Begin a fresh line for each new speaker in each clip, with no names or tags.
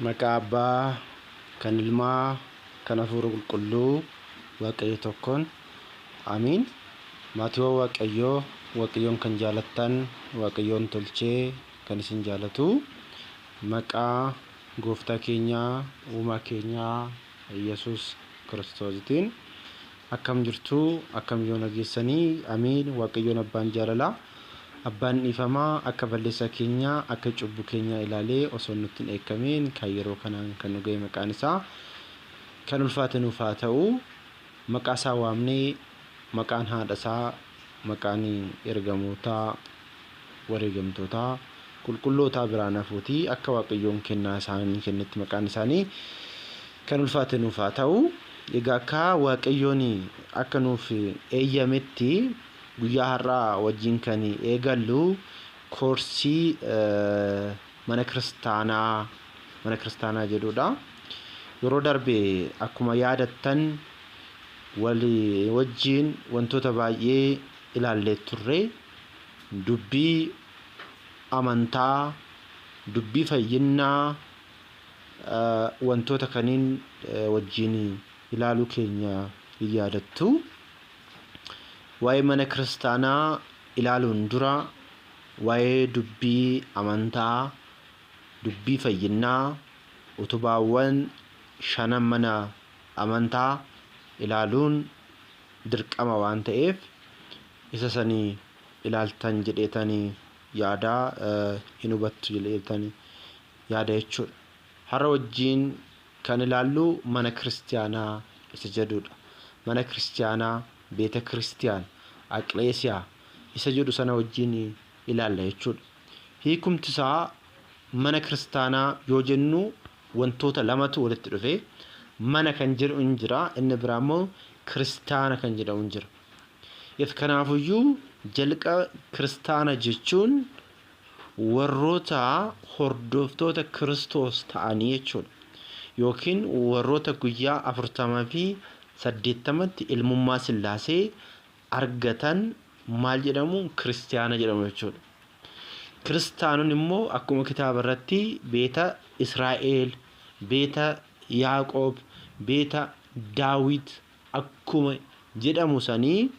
Maqaa Abbaa, kan Ilmaa, kan Hafuura Qulqulluu, Waaqayyo tokkoon. Amiin. Maatiiwwan Waaqayyoon kan jaalattan, Waaqayyoon tolchee kan isin jaalatu. Maqaa Gooftaa keenyaa, Uumaa keenyaa Yesuus Kiristoositiin. Akkam jirtu, akkam yoo nageessanii. Amiin. Waaqayyoon Abbaan jaalala. Abbaan dhiifamaa akka balleessaa keenyaa, akka cubbuu keenyaa ilaalee osoo nutti hin eekamiin kan yeroo kanaan kan nu ga'e maqaan isaa kan ulfaate nuuf haa ta'u. Maqaa isaa waamnee maqaan haadha isaa, maqaan ergamootaa, wareegamtootaa, qulqullootaa biraan hafuutii akka Waaqayyoon kennaa isaanii kennetti maqaan isaanii kan ulfaate nuuf haa ta'u. Egaa akka Waaqayyoon akka nuuf eeyyametti guyyaa har'aa wajjin kan eegallu koorsii mana kiristaanaa jedhudha. Yeroo darbe akkuma yaadattan walii wajjin wantoota baay'ee ilaallee turre. Dubbii amantaa, dubbii fayyinaa, wantoota kaniin wajjin ilaaluu keenya yaadattu. Waa'ee mana kiristaanaa ilaaluun dura waa'ee dubbii amantaa, dubbii fayyinaa, utubaawwan shanan mana amantaa ilaaluun dirqama waan ta'eef isa sanii ilaaltan jedheetanii yaada hin hubattu jedheetanii yaada jechuudha. Har'a wajjin kan ilaallu mana kiristaanaa isa jedhudha. Mana kiristaanaa, beeta kiristiyaan, aqleesiyaa isa jedhu sana wajjin ilaalla jechuudha. Hiikumti isaa mana kiristaanaa yoo jennu wantoota lamatu walitti dhufe mana kan jedhu hin jira, inni biraa immoo kiristaana kan jedhamu hin jira. Kanaafuyyuu jalqaba kiristaana jechuun warroota hordoftoota Kiristoos ta'anii jechuudha. Yookiin warroota guyyaa 48tti ilmummaa Sillaasee argatan maal jedhamu? Kiristaana jedhamu jechuudha. Kiristaanonni immoo akkuma kitaaba irratti beeta Israa'el, beeta Yaaqoob, beeta Daawit akkuma jedhamu sanii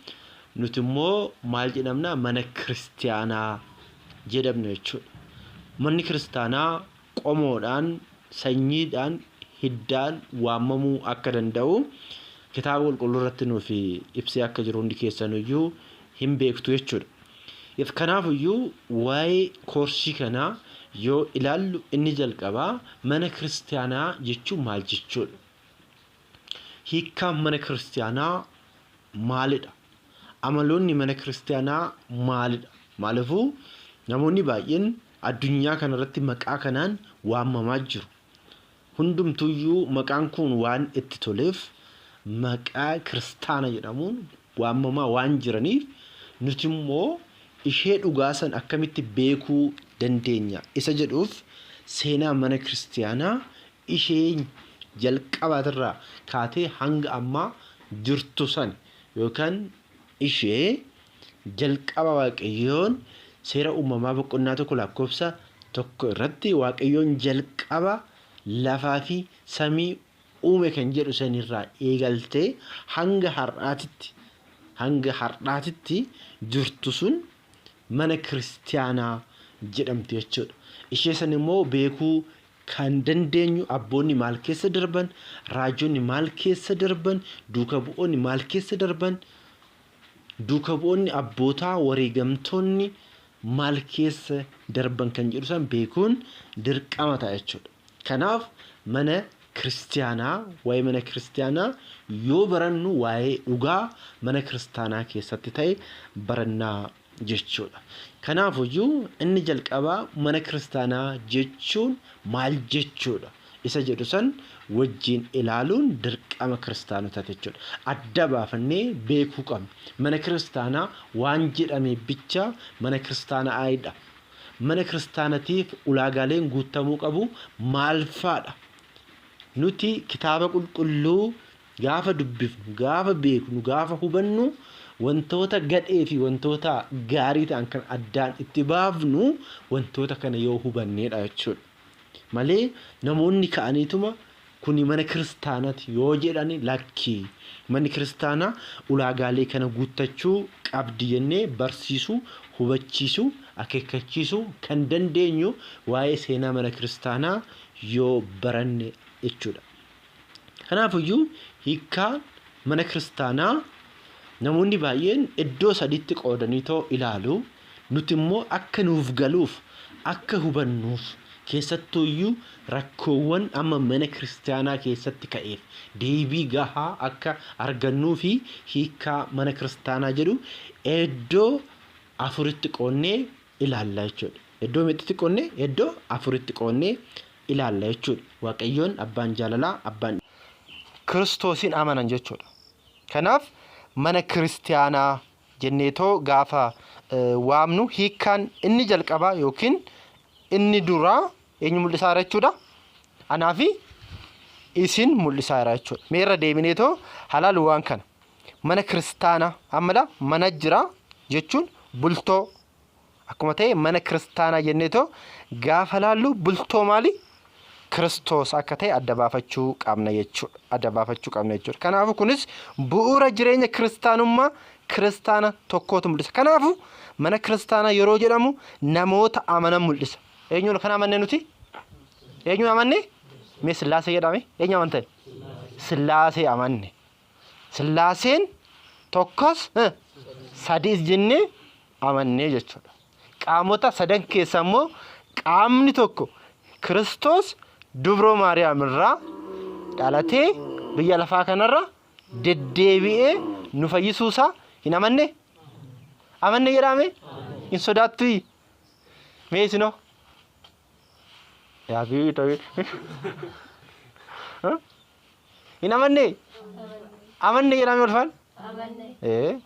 nuti immoo maal jedhamna? Mana kiristaanaa jedhamna jechuudha. Manni kiristaanaa qomoodhaan, sanyiidhaan, hiddaan waamamuu akka danda'u kitaaba qulqulluu irratti nuuf ibsee akka jiru hundi keessanuyyuu hin beektu jechuudha. Kanaafuyyuu waa'ee koorsii kanaa yoo ilaallu inni jalqabaa mana kiristaanaa jechuun maal jechuudha? Hiikkaan mana kiristaanaa maalidha? Amaloonni mana kiristaanaa maalidha? Maaliifuu namoonni baay'een addunyaa kanarratti maqaa kanaan waamamaa jiru. Hundumtuyyuu maqaan kun waan itti toleef maqaa kiristaana jedhamuun waamamaa waan jiraniif nuti immoo ishee dhugaasan akkamitti beekuu dandeenya isa jedhuuf seenaa mana kiristaanaa ishee jalqabaatirraa kaatee hanga ammaa jirtu san yookaan ishee jalqaba Waaqayyoon seera uumamaa boqonnaa 1:1 irratti Waaqayyoon jalqaba lafaa fi samii uume kan jedhu sanirraa eegaltee hanga har'aatitti jirtu sun mana kiristaanaa jedhamti jechuudha. Ishee san immoo beekuu kan dandeenyu abboonni maal keessa darban, raajonni maal keessa darban, duuka bu'oonni maal keessa darban, duuka bu'oonni abbootaa wareegamtoonni maal keessa darban kan jedhu san beekuun dirqama ta'a jechuudha. Kanaaf mana kiristaanaa, waa'ee mana kiristaanaa yoo barannu waa'ee dhugaa mana kiristaanaa keessatti ta'e barannaa jechuudha. Kanaafuyyuu inni jalqabaa mana kiristaanaa jechuun maal jechuudha? Isa jedhu san wajjin ilaaluun dirqama kiristaanotaati jechuudha. Adda baafannee beekuu qabna. Mana kiristaanaa waan jedhame bicha mana kiristaanaa ayidha. Mana kiristaanatiif ulaagaaleen guutamuu qabu maal fa'aadha? Nuti kitaaba qulqulluu gaafa dubbifnu, gaafa beeknu, gaafa hubannu wantoota gadhee fi wantoota gaarii ta'an kan addaan itti baafnu wantoota kana yoo hubanneedha jechuudha. malee namoonni ka'aniituma kuni mana kiristaanaati yoo jedhani lakkii manni kiristaanaa ulaagaalee kana guuttachuu qabdi jennee barsiisuu hubachiisuu akeekkachiisuu kan dandeenyu waa'ee seenaa mana kiristaanaa yoo baranne jechuudha. Kanaafiyyuu hiikkaa mana kiristaanaa namoonni baay'een iddoo sadiitti qoodaniitoo ilaalu nuti immoo akka nuuf galuuf akka hubannuuf keessattuuyyuu rakkoowwan amma mana kiristaanaa keessatti ka'eef deebii gahaa akka argannuu fi hiikkaa mana kiristaanaa jedhu iddoo afuritti qoonnee ilaalla jechuudha. Iddoo meeqatti qoonnee? Iddoo afuritti qoonnee ilaalla jechuudha. Waaqayyoon abbaan jaalalaa abbaan Kiristoosin amanan jechuudha. Kanaaf mana kiristaanaa jenneetoo gaafa waamnu hiikkaan inni jalqabaa yookiin inni duraa eenyu mul'isaa jechuudha. Anaa fi isin mul'isaa jechuudha. Meerra deebineetoo halaalu waan kana. Mana kiristaanaa ammalaa mana jira jechuun bultoo akkuma ta'e mana kiristaanaa jenneetoo gaafa laallu bultoo maali? Kiristoos akka ta'e adda baafachuu qabna jechuudha. Kanaafuu kunis bu'uura jireenya kiristaanummaa kiristaana tokkootu mul'isa. Kanaafuu mana kiristaanaa yeroo jedhamu namoota amanan mul'isa. Eenyuun kan amanne nuti? Eenyuun amanne? Mee Sillaasee jedhame? Eenyu amantan? Sillaasee amanne. Sillaaseen tokkos sadiis jennee amannee jechuudha. Qaamota sadan keessa immoo qaamni tokko Kiristoos Dubroo Maariyaam irraa dhalatee biyya lafaa kanarra deddeebi'ee nu fayyisuusaa hin amanne? Amanne jedhame? Hin sodaattu? Mee isinoo? Yaabii ta'e. Hin amanne? Amanne jedhame ulfaan? Amanne.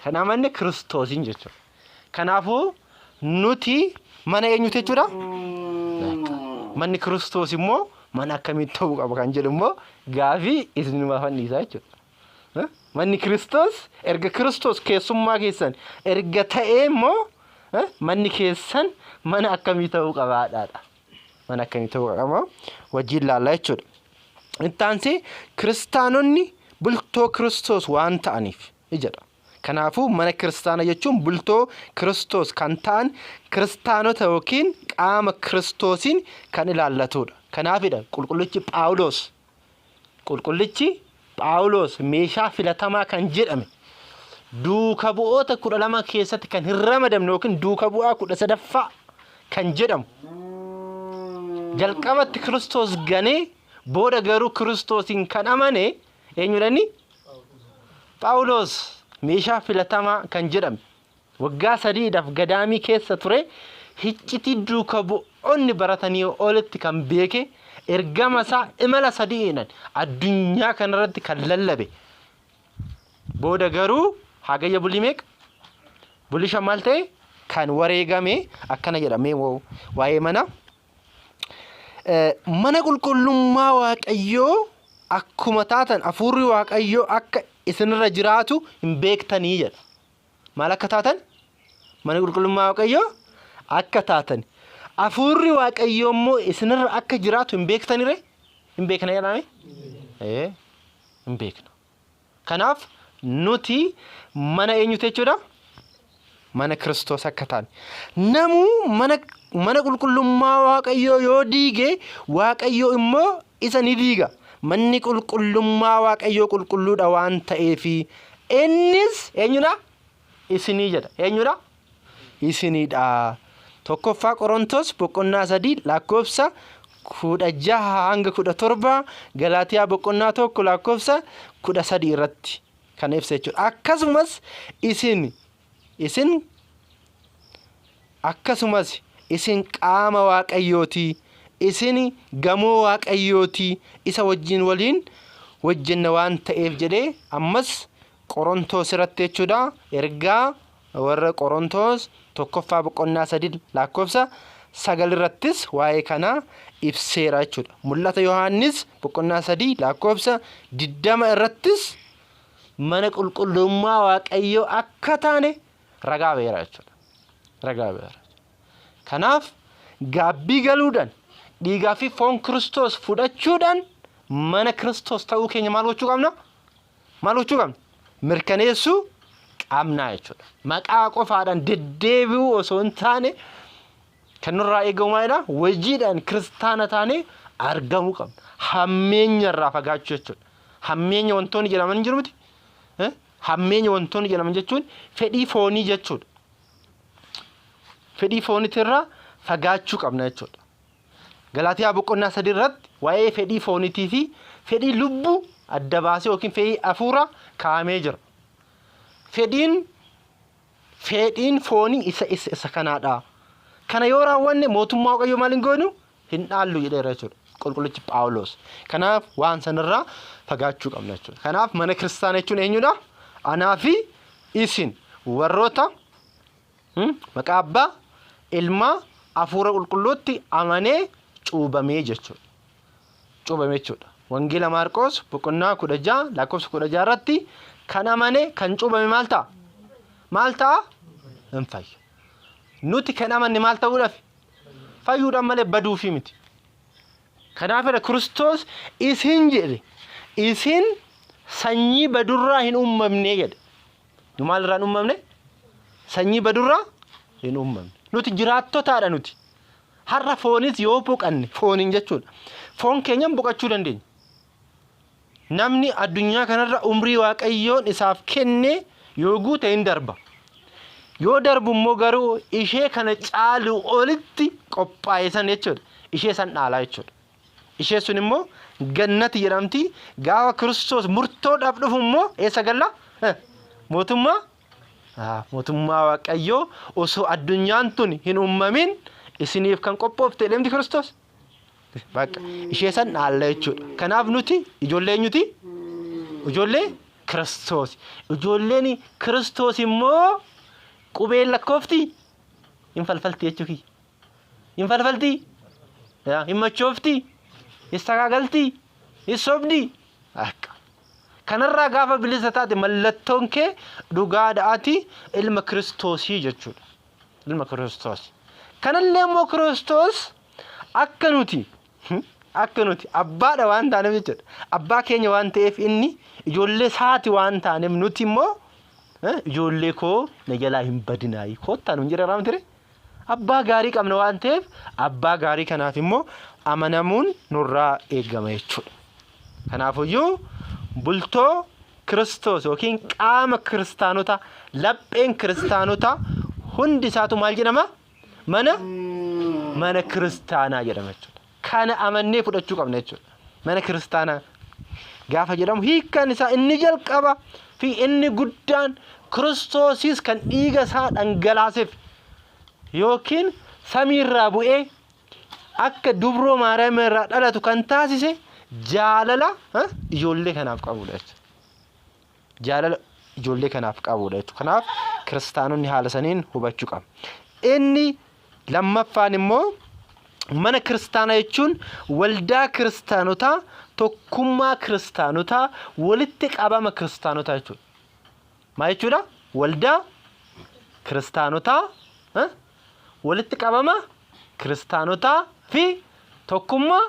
Kan amanne Kiristoosin jechuudha. Kanaafuu nuti mana eenyuti jechuudha? Manni Kiristoos immoo mana akkamitti ta'uu qaba kan jedhu immoo gaafii isinuma fannisaa jechuudha. Manni Kiristoos erga Kiristoos keessummaa keessan erga ta'ee immoo manni keessan mana akkamii ta'uu qabaadhaadha. Mana akkamii ta'uu qaba wajjin laallaa jechuudha. Ittaansee kiristaanonni bultoo Kiristoos waan ta'aniif jedha. Kanaafuu mana kiristaana jechuun bultoo Kiristoos kan ta'an kiristaanota yookiin qaama Kiristoosin kan ilaallatudha. Kanaafidha qulqullichi Phaawulos meeshaa filatamaa kan jedhame duuka bu'oota 12 keessatti kan hin ramadamne yookiin duuka bu'aa 13ffaa kan jedhamu jalqabatti Kiristoos ganee booda garuu Kiristoosin kan amane eenyudhani? Phaawulos meeshaa filatamaa kan jedhame waggaa 3 gadaamii keessa ture hiccitii duuka bu'oonni baratanii olitti kan beeke ergama isaa imala 3 addunyaa kanarratti kan lallabe booda garuu hagayya bulimeek bulisha maal ta'e kan wareegame akkana jedhamee waa'ee mana qulqullummaa Waaqayyoo akkuma taatan hafuurri Waaqayyoo akka isinirra jiraatu hin beektanii jedha. Maal akka taatan? Mana qulqullummaa Waaqayyoo akka taatan. Hafuurri Waaqayyoo immoo isinirra akka jiraatu hin beektanire? Hin beekna jedhame? Hin beekna. Kanaaf nuti mana eenyuti jechuudha? Mana Kiristoos akka taane. Namuu mana qulqullummaa Waaqayyoo yoo diige Waaqayyoo immoo isa ni diiga. Manni qulqullummaa Waaqayyoo qulqulluudha waan ta'eefi innis eenyudha? Isinii jedha. Eenyudha? Isiniidha. Tokkoffaa Qorontos boqonnaa 3 lakkoofsa 16 hanga 17 Galaatiyaa boqonnaa 1 lakkoofsa 13 irratti kan ibsa jechuudha. Akkasumas isin qaama Waaqayyooti. Isin gamoo Waaqayyooti. Isa waliin wajjinna waan ta'eef jedhee ammas Qorontos irratti jechuudha. Ergaa warra Qorontos tokkoffaa boqonnaa 3 lakkoofsa 9 irrattis waa'ee kana ibseera jechuudha. Mul'ata Yohaannis boqonnaa 3 lakkoofsa 20 irrattis mana qulqullummaa Waaqayyoo akka taane ragaa beera jechuudha. Ragaa beera. Kanaaf gaabbii galuudhaan dhiigaa fi foon Kiristoos fudhachuudhaan mana Kiristoos ta'uu keenya maal gochuu qabna? Maal gochuu qabna? Mirkaneessuu qabna jechuudha. Maqaa qofaadhaan deddeebi'uu osoo hin taane kan nurraa eegamu maalidha? Hojiidhaan kiristaana taane argamuu qabna. Hammeenya irraa fagaachuu jechuudha. Hammeenya wantoonni jedhaman jiru miti. Hammeenya wantoonni jedhaman jechuun fedhii foonii jechuudha. Fedhii fooniitirraa fagaachuu qabna jechuudha. Galaatiyaa boqonnaa 3 irratti waa'ee fedhii fooniitii fi fedhii lubbuu adda baasee yookiin fedhii hafuuraa kaa'amee jira. Fedhiin foonii isa kanaadha. Kana yoo raawwanne mootummaa Waaqayyoo maal hin goonu? Hin dhaallu jedheera jechuudha. Qulqullichi Phaawulos. Kanaaf waan sanarraa fagaachuu qabna jechuudha. Kanaaf mana kiristaanaa jechuun eenyudha? Anaa fi isin warroota maqaa Abbaa, Ilmaa, Hafuura Qulqulluutti amanee cuubamee jechuudha. Cuubamee jechuudha. Wangeela Maarqos boqonnaa 16 lakkoofsa 16 irratti kan amane kan cuubame maal ta'a? Maal ta'a? Hin fayyu. Nuti kan amanne maal ta'uudhaaf? Fayyuudhaan malee baduufi miti. Kanaafidha Kiristoos isin jedhe. Isin sanyii badurraa hin uumamne jedhe. Nu maalirraa hin uumamne? Sanyii badurraa hin uumamne. Nuti jiraattotaadha nuti. Har'a foonis yoo boqanne fooniin jechuudha. Foon keenyan boqachuu dandeenya. Namni addunyaa kanarra umrii Waaqayyoon isaaf kenne yoo guute hin darba. Yoo darbu immoo garuu ishee kana caalu olitti qophaa'e san jechuudha. Ishee san dhaalaa jechuudha. Ishee sun immoo gannati jedhamti. Gaafa Kiristoos murtoodhaaf dhufu immoo eessa galla? Mootummaa Waaqayyoo osoo addunyaan tun hin uumamin isiniif kan qophoofte deemti Kiristoos. Bakka ishee san dhaalla jechuudha. Kanaaf nuti ijoollee eenyuti? Ijoollee Kiristoos. Ijoolleen Kiristoos immoo qubeen lakkoofti hin falfalti jechuudha. Hin falfalti? Hin machoofti? Hin sagaagalti? Hin sobdi? Akka. Kanarraa gaafa bilisa taate mallattoon kee dhugaadhaati ilma Kiristoosii jechuudha. Ilma Kiristoos. Kanallee immoo Kiristoos akka nuti abbaadha waan taaneef jechuudha. Abbaa keenya waan ta'eef inni ijoollee isaati waan taaneef nuti immoo ijoollee koo na jalaa hin badinaayi koottaa nuun jedha raamtire. Abbaa gaarii qabna waan ta'eef abbaa gaarii kanaaf immoo amanamuun nurraa eegama jechuudha. Kanaafuyyuu bultoo Kiristoos yookiin qaama kiristaanota lapheen kiristaanota hundi isaatu maal jedhama? Mana kiristaanaa jedhama jechuudha. Kana amannee fudhachuu qabna jechuudha. Mana kiristaanaa gaafa jedhamu hiikkaan isaa inni jalqaba fi inni guddaan Kiristoosis kan dhiiga isaa dhangalaaseef yookiin samiirraa bu'ee akka dubroo Maariyaam irraa dhalatu kan taasise jaalala ijoollee kanaaf qabudha jechuudha. Jaalala ijoollee kanaaf qabudha jechuudha. Kanaaf kiristaanonni haala saniin hubachuu qabu. Inni lammaffaan immoo mana kiristaanaa jechuun waldaa kiristaanotaa tokkummaa kiristaanotaa walitti qabama kiristaanotaa jechuudha. Maal jechuudha? Waldaa kiristaanotaa walitti qabama kiristaanotaa fi tokkummaa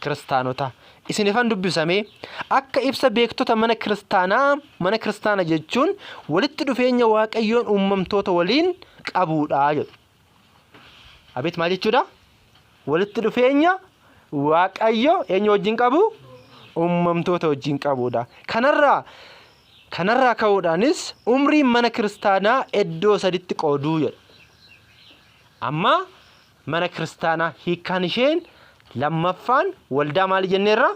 kiristaanotaa. Isinifan dubbisame akka ibsa beektota mana kiristaanaa jechuun walitti dhufeenya Waaqayyoon uumamtoota waliin qabuudha jedhu. Abeet maal jechuudha? Walitti dhufeenya Waaqayyo eenyu wajjin qabu? Uumamtoota wajjin qabuudha. Kanarraa ka'uudhaanis umriin mana kiristaanaa iddoo saditti qooduu jedha. Amma mana kiristaanaa hiikkaan isheen lammaffaan waldaa maal jenneerra?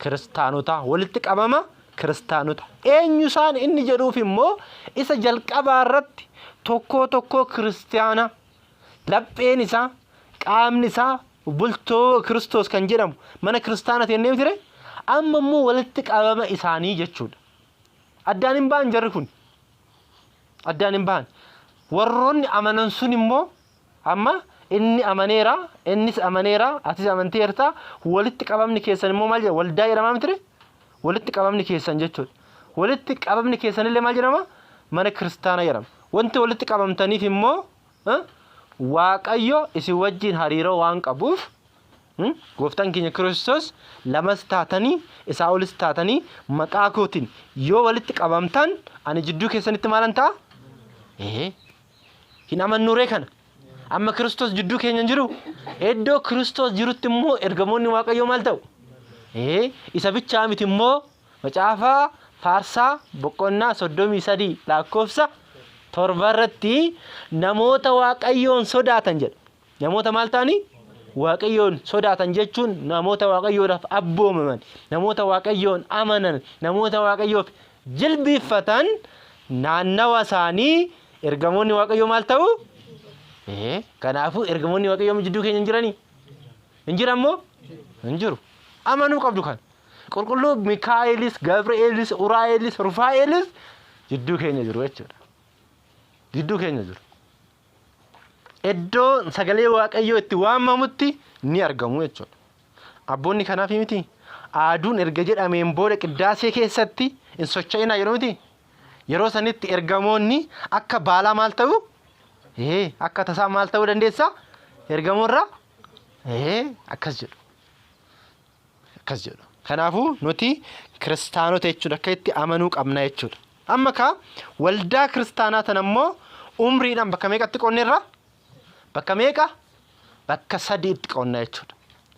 Kiristaanota walitti qabama kiristaanota. Eenyu isaan inni jedhuuf immoo isa jalqabaa irratti tokko kiristaana lapheen isaa qaamni isaa bultoo Kiristoos kan jedhamu mana kiristaanaa ta'ee neemtire amma immoo walitti qabama isaanii jechuudha. Addaan hin ba'an jarri kun. Addaan hin ba'an. Warroonni amanan sun immoo amma inni amaneera, innis amaneera, atis amanteerta walitti qabamni keessan immoo maal jedhama? Waldaa jedhama miti? Walitti qabamni keessan jechuudha. Walitti qabamni keessan illee maal jedhama? Mana kiristaanaa jedhama. Wanti walitti qabamtaniif immoo waaqayyo isin wajjin hariiroo waan qabuuf gooftaan keenya Kiristoos lamas taatanii isaa olis taatanii maqaa kootiin yoo walitti qabamtan ani jidduu keessanitti maalan ta'a? Hin amannuree kana amma Kiristoos jidduu keenya jiru iddoo Kiristoos jirutti immoo ergamoonni waaqayyoo maal ta'u? Isa bichaa miti immoo macaafa faarsaa boqonnaa 33 lakkoofsa 7 irratti namoota waaqayyoon sodaatan jedha. Namoota maal ta'anii? waaqayyoon sodaatan jechuun namoota waaqayyoodhaaf abboomaman, namoota waaqayyoon amanan, namoota waaqayyoof jilbiffatan naannawa isaanii ergamoonni waaqayyoo maal ta'u? Kanaafuu ergamoonni waaqayyoo jidduu keenya hin jiranii? Hin jirammoo? Hin jiru. Amanuu qabdu kan. Qulqulluu Mikaa'elis, Gabri'eelis, Uraa'elis, Rufaa'elis jidduu keenya jiru jechuudha. Jidduu keenya jiru. Iddoo sagalee waaqayyoo itti waamamutti ni argamu jechuudha. Abboonni kanaaf miti aaduun erga jedhameen booda qiddaasee keessatti hin socho'inaa yeroo miti yeroo sanitti ergamoonni akka baalaa maal ta'u? Akka tasaa maal ta'uu dandeessa? Ergamoorra akkas jedhu. Akkas jedhu. Kanaafuu nuti kiristaanota jechuudha akka itti amanuu qabna jechuudha. Amma ka waldaa kiristaanaa tanammoo umriidhaan bakka meeqatti qoonneerra? Bakka meeqa? Bakka 3tti qoonna jechuudha.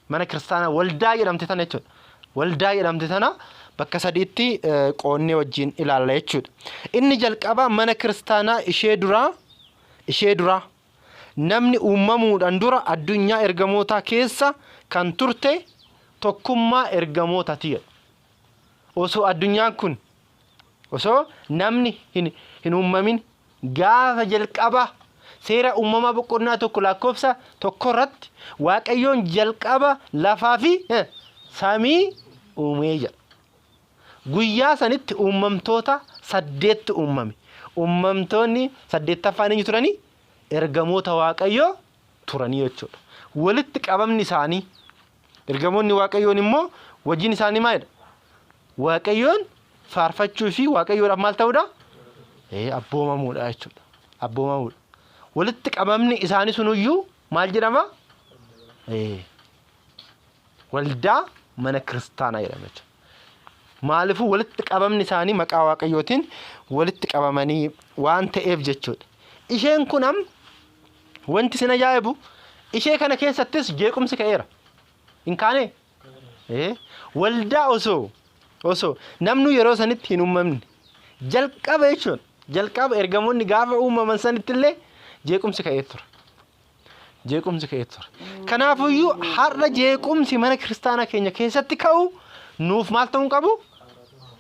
Mana kiristaanaa waldaa jedhamte tana jechuudha. Waldaa jedhamte tana bakka 3tti qoonnee wajjin ilaalla jechuudha. Inni jalqaba mana kiristaanaa ishee duraa namni uumamuudhaan dura addunyaa ergamootaa keessa kan turte tokkummaa ergamootaati jedha. Osoo addunyaan kun osoo namni hin uumamin gaafa jalqaba seera uumamaa boqonnaa tokko lakkoofsa tokko irratti waaqayyoon jalqaba lafaa fi samii uumee jedha. Guyyaa sanitti uumamtoota 8 uumame. Uumamtoonni 8ffaan eenyu turanii? Ergamoota waaqayyoo turanii jechuudha. Walitti qabamni isaanii ergamoonni waaqayyoon immoo wajjin isaanii maalidha? Waaqayyoon faarfachuu fi waaqayyoodhaaf maal ta'uudha? Abboomamuudha jechuudha. Abboomamuudha. Walitti qabamni isaanii sunuyyuu maal jedhama? Waldaa mana kiristaanaa jedhama jechuudha. Maaliifuu walitti qabamni isaanii maqaa waaqayyootiin walitti qabamanii waan ta'eef jechuudha. Isheen kun wanti sin ajaa'ibu ishee kana keessattis jeequmsi ka'eera. Hin kaane? Waldaa osoo namni yeroo sanitti hin uumamne jalqaba jechuudha. Jalqaba ergamoonni gaafa uumaman sanitti illee jeequmsi ka'ee ture. Jeequmsi ka'ee ture. Kanaafuyyuu har'a jeequmsi mana kiristaanaa keenya keessatti ka'u nuuf maal ta'uu qabu?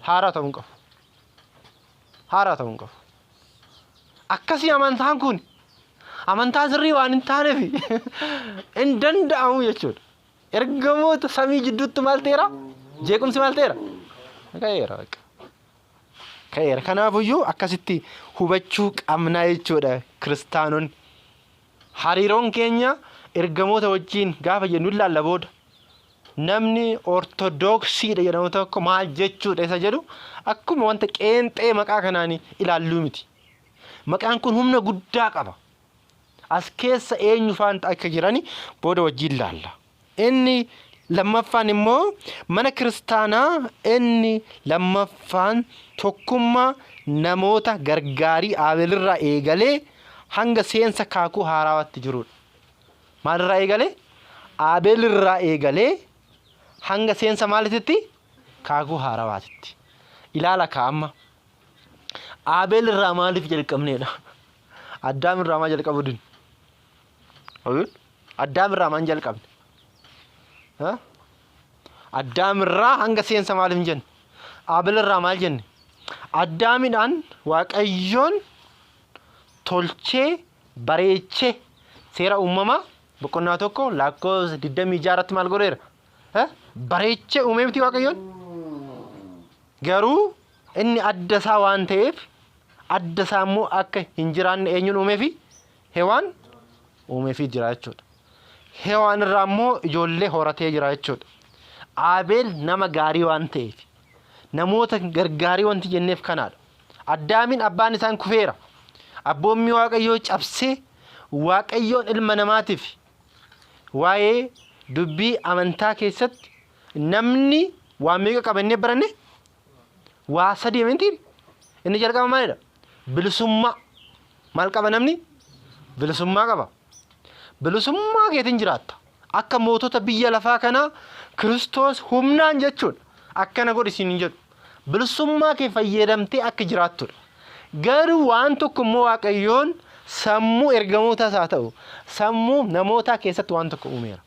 Haaraa ta'uu qabu. Haaraa ta'uu qabu. Akkasii amantaan kun amantaa sirrii waan hin taaneef hin danda'amu jechuudha. Ergamoota samii jidduutti maal ta'eera? Jeequmsi maal ta'eera? Ka'eera. Ka'eera. Kanaafuyyuu akkasitti hubachuu qabnaa jechuudha kiristaanonni. Hariiroon keenya ergamoota wajjin gaafa jennu ilaalla booda namni ortodoksiidha jedhamu tokko maal jechuudha isa jedhu akkuma wanta qeenxee maqaa kanaan ilaalluu miti. Maqaan kun humna guddaa qaba. As keessa eenyu faan akka jirani booda wajjin ilaalla. Inni lammaffaan immoo mana kiristaanaa inni lammaffaan tokkummaa namoota gargaarii Aabelirraa eegalee hanga seensa kaakuu haarawaatti jirudha. Maalirraa eegalee? Aabelirraa eegalee hanga seensa maalitti? Kaakuu haarawaatti. Ilaala kaa'amma. Aabelirraa maaliif jalqabneedha? Addaamirraa maal jalqabu din? Addaamirraa maal jalqabne? Addaamirraa hanga seensa maaliif jenne? Aabelirraa maal jenne? Addaamidhaan waaqayyoon tolchee bareechee seera uumamaa boqonnaa tokko lakkoofsa 26 maal godheera? Bareechee uumee miti waaqayyoon? Garuu inni adda isaa waan ta'eef adda isaa immoo akka hin jiraanne eenyuun uumeefi? Hewaan uumeefi jira jechuudha. Hewaan irraa immoo ijoollee horatee jira jechuudha. Aabeel nama gaarii waan ta'eef namoota gargaarii wanti jenneef kanaadha. Addaamin abbaan isaan kufeera. Abboommi waaqayyoo cabsee waaqayyoon ilma namaatiif waa'ee dubbii amantaa keessatti namni waa meeqa qabannee baranne waa sadii amantii inni jalqaba maalidha bilisummaa maal qaba namni bilisummaa qaba bilisummaa keetiin jiraatta akka mootota biyya lafaa kanaa Kiristoos humnaan jechuun akkana godhi isin hin jedhu bilisummaa kee fayyadamtee akka jiraattudha garuu waan tokko immoo waaqayyoon sammuu ergamootaas haa ta'u sammuu namootaa keessatti waan tokko uumeera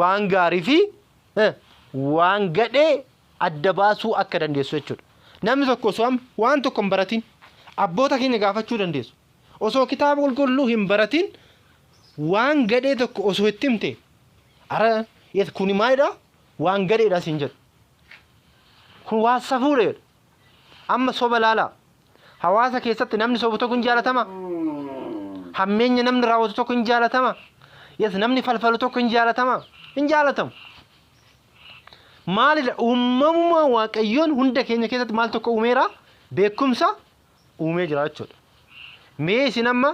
waan gaarii fi waan gadhee adda baasuu akka dandeessu jechuudha namni tokko osoo waan tokko hin baratin abboota keenya gaafachuu dandeessu osoo kitaaba qulqulluu hin baratin waan gadhee tokko osoo itti himte ara yes kuni maalidha waan gadheedha siin jedhu kun waan safuudha amma soba laala hawaasa keessatti namni sobu tokko hin jaalatama hammeenya namni raawwatu tokko hin jaalatama yes namni falfalu tokko hin jaalatama hin jaalatamu maalidha uumamuma waaqayyoon hunda keenya keessatti maal tokko uumeera beekumsa uumee jira jechuudha mee isin amma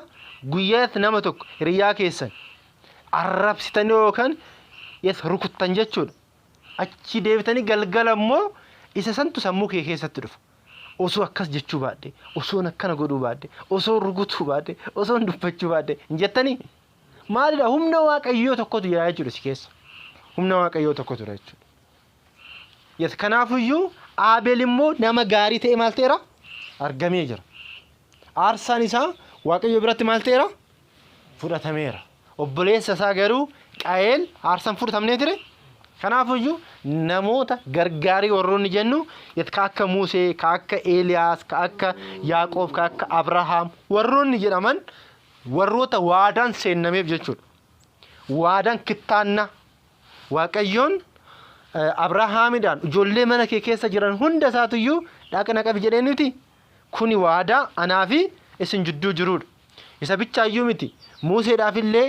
guyyaatti nama tokko hiriyaa keessan arrabsitanii yookaan yes rukuttan jechuudha achi deebitanii galgala immoo isa santu sammuu kee keessatti dhufa osoo akkas jechuu baadde osoo akkana godhuu baadde osoo rukutuu baadde osoo dubbachuu baadde hin jettanii maalidha humna waaqayyoo tokkotu jira jechuudha si keessa humna waaqayyoo tokkotu jira jechuudha yes kanaafiyyuu Aabeel immoo nama gaarii ta'e maal ta'eera argamee jira aarsaan isaa waaqayyoo biratti maal ta'eera fudhatameera obboleessa isaa garuu Qaayeel aarsaan fudhatamnee ture kanaafiyyuu namoota gargaarii warroonni jennu ka akka Musee ka akka Eeliyaas ka akka Yaaqoob ka akka Abrahaam warroonni jedhaman warroota waadaan seennameef jechuudha waadaan kittaanna waaqayyoon Abrahaamidhaan ijoollee mana kee keessa jiran hunda isaatuyyuu dhaqna qabi jedheeniti kuni waadaa anaa fi isin jidduu jiruudha isa bichaayyuu miti Museedhaaf illee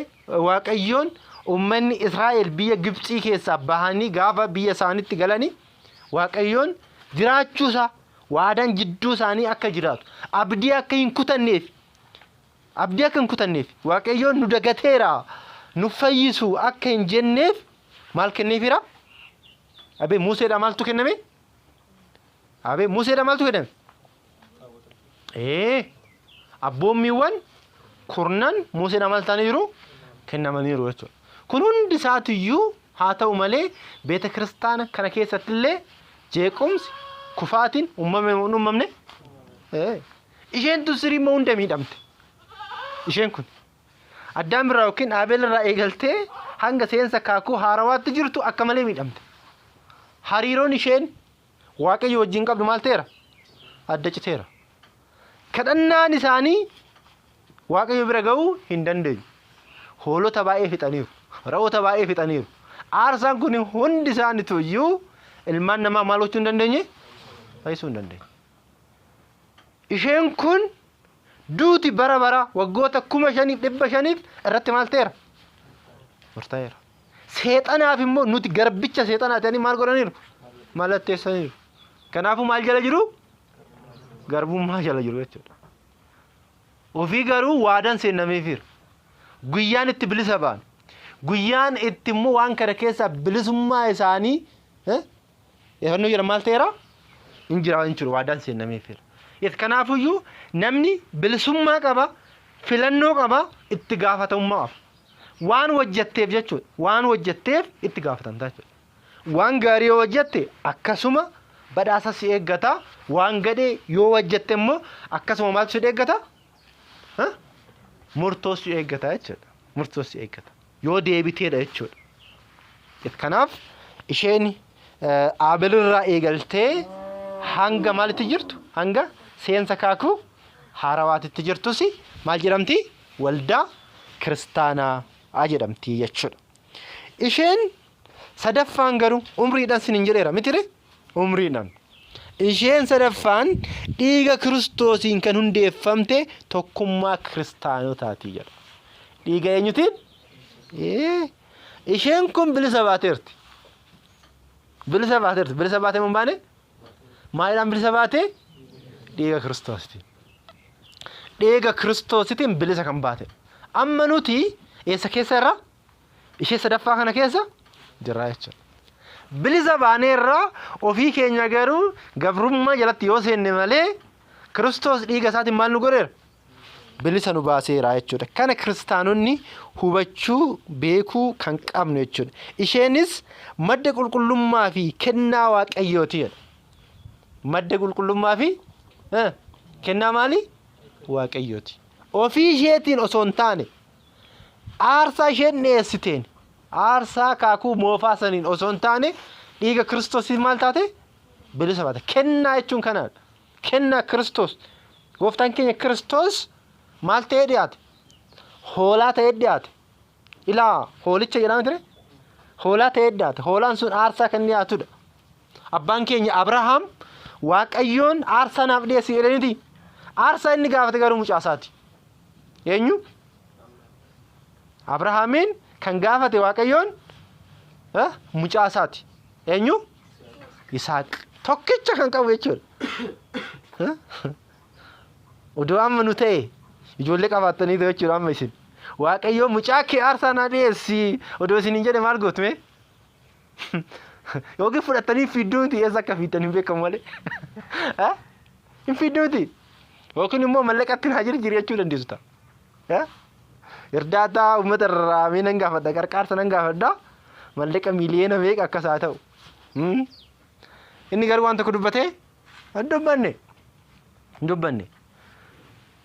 waaqayyoon ummanni Israa'el biyya Gibxii keessaa bahanii gaafa biyya isaaniitti galanii waaqayyoon jiraachuusaa waadaan jidduu isaanii akka jiraatu abdii akka hin kutanneef waaqayyoon nu dagateera nu fayyisu akka hin jenneef maal kenneefira abe Museedha maaltu kenname abboommiiwwan kurnan Museedha maal ta'anii jiru kennamaniiru jechuudha kun hundi isaatiyyuu haa ta'u malee beeta kiristaana kana keessatti illee jeequmsi kufaatiin uumamne isheen tusirii immoo hunda miidhamte isheen kun addaan biraa yookiin Aabeel irraa eegaltee hanga seensa kaakuu haarawaatti jirtu akka malee miidhamte hariiroon isheen waaqayyo wajjin qabdu maal ta'eera adda citeera kadhannaan isaanii waaqayyo bira ga'uu hin dandeenye hoolota baay'ee fixaniiru re'oota baay'ee fixaniiru aarsaan kun hundi isaaniitu iyyuu ilmaan namaa maal gochuu hin dandeenye fayyisuu hin dandeenye isheen kun duuti bara waggoota 5,500 irratti maal ta'eera murtaa'eera seexanaaf immoo nuti garbicha seexanaatanii maal godhaniiru mallatteessaniiru kanaafuu maal jala jiru garbummaa jala jiru jechuudha ofii garuu waadaan seennameefiira guyyaan itti bilisa ba'an guyyaan itti immoo waan kana keessa bilisummaa isaanii yefannoo jira maal ta'eera hin jira jechuudha waadaan seennameefiira kanaafiyyuu namni bilisummaa qaba filannoo qaba itti gaafatamummaa waan hojjetteef jechuudha waan hojjetteef itti gaafatamta jechuudha waan gaarii yoo hojjette akkasuma badhaasa si eeggata waan gadhee yoo hojjette immoo akkasuma maaltu si eeggata murtoo si eeggata jechuudha murtoo si eeggata yoo deebiteedha jechuudha kanaaf isheen Aabeel irraa eegaltee hanga maalitti jirtu hanga seensa kaakuu haarawaatitti jirtus maal jedhamti waldaa kiristaanaa jedhamti jechuudha isheen sadaffaan garuu umriidhaan sinin jedheera mitire umriidhaan isheen sadaffaan dhiiga Kiristoosiin kan hundeeffamte tokkummaa kiristaanotaati jedha dhiiga eenyutiin isheen kun bilisa baateerti bilisa baatee mun baane maaliidhaan bilisa baatee dhiiga Kiristoositiin bilisa kan baate Amma nuti eessa keessa irra ishee sadaffaa kana keessa jirra jechuudha. Bilisa baaneerraa ofii keenya garuu gabrummaa jalatti yoo seenne malee Kiristoos dhiiga isaatiin maal nu godheera? Bilisa nu baaseera jechuudha. Kana kiristaanonni hubachuu beekuu kan qabnu jechuudha. Isheenis madda qulqullummaa fi kennaa Waaqayyooti jedha. Madda qulqullummaa fi kennaa maali? Waaqayyooti. Ofii isheetiin osoo hin taane aarsaa isheen dhiyeessiteen aarsaa kaakuu moofaa saniin osoo hin taane dhiiga Kiristoosiin maal taate? Bilisa baate. Kennaa jechuun kanaadha. Kennaa Kiristoos. Gooftaan keenya Kiristoos maal ta'ee dhiyaate? Hoolaa ta'ee dhiyaate. Ilaa hoolicha jedhama ture? Hoolaa ta'ee dhiyaate. Hoolaan sun aarsaa kan dhiyaatudha. Abbaan keenya Abrahaam Waaqayyoon aarsaa naaf dhiyeessi jedhaniiti. Aarsaa inni gaafate garuu mucaasaati. Eenyu? Abrahaamiin kan gaafate Waaqayyoon mucaasaati. Eenyu? Isaaq. Tokkicha kan qabu jechuudha. Odoo amma nu ta'e ijoollee qabaatanii jechuudha amma isin. Waaqayyoon mucaa kee aarsaa naa dhiyeessi odoo isin hin jedhe maal gootu mee? Yookiin fudhatanii fidduuti eessa akka fiitan hin beekamu malee. Hin fidduuti. Yookiin immoo mallaqatti naa jira jechuu dandeessu ta'a. Irdaataa uummata irraa mee nan gaafadha qarqaarsa nan gaafadha mallaqa miliyoona meeqa akkas haa ta'u. Inni garuu waan tokko dubbatee hin dubbanne. Hin dubbanne.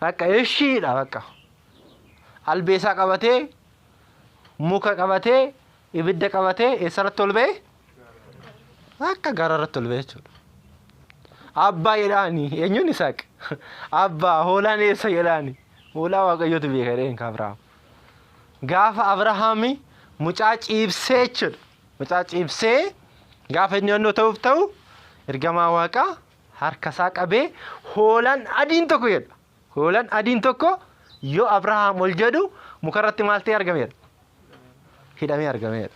Akka ishiidha bakka. Albeesaa qabatee muka qabatee ibidda qabatee eessarratti ol ba'e? Akka gaararratti ol ba'e jechuudha. Abbaa jedhaani eenyuun Isaaq? Abbaa hoolaan eessa jedhaani? Hoolaa Waaqayyootu beeka jedheen Abrahaam. Gaafa Abrahaami mucaa ciibsee jechuudha. Mucaa ciibsee gaafa inni yennoo ta'u ergamaa Waaqaa harkasaa qabee hoolaan adiin tokko jedha. Hoolaan adiin tokko yoo Abrahaam ol jedhu mukarratti maal ta'ee argameera? Hidhamee argameera.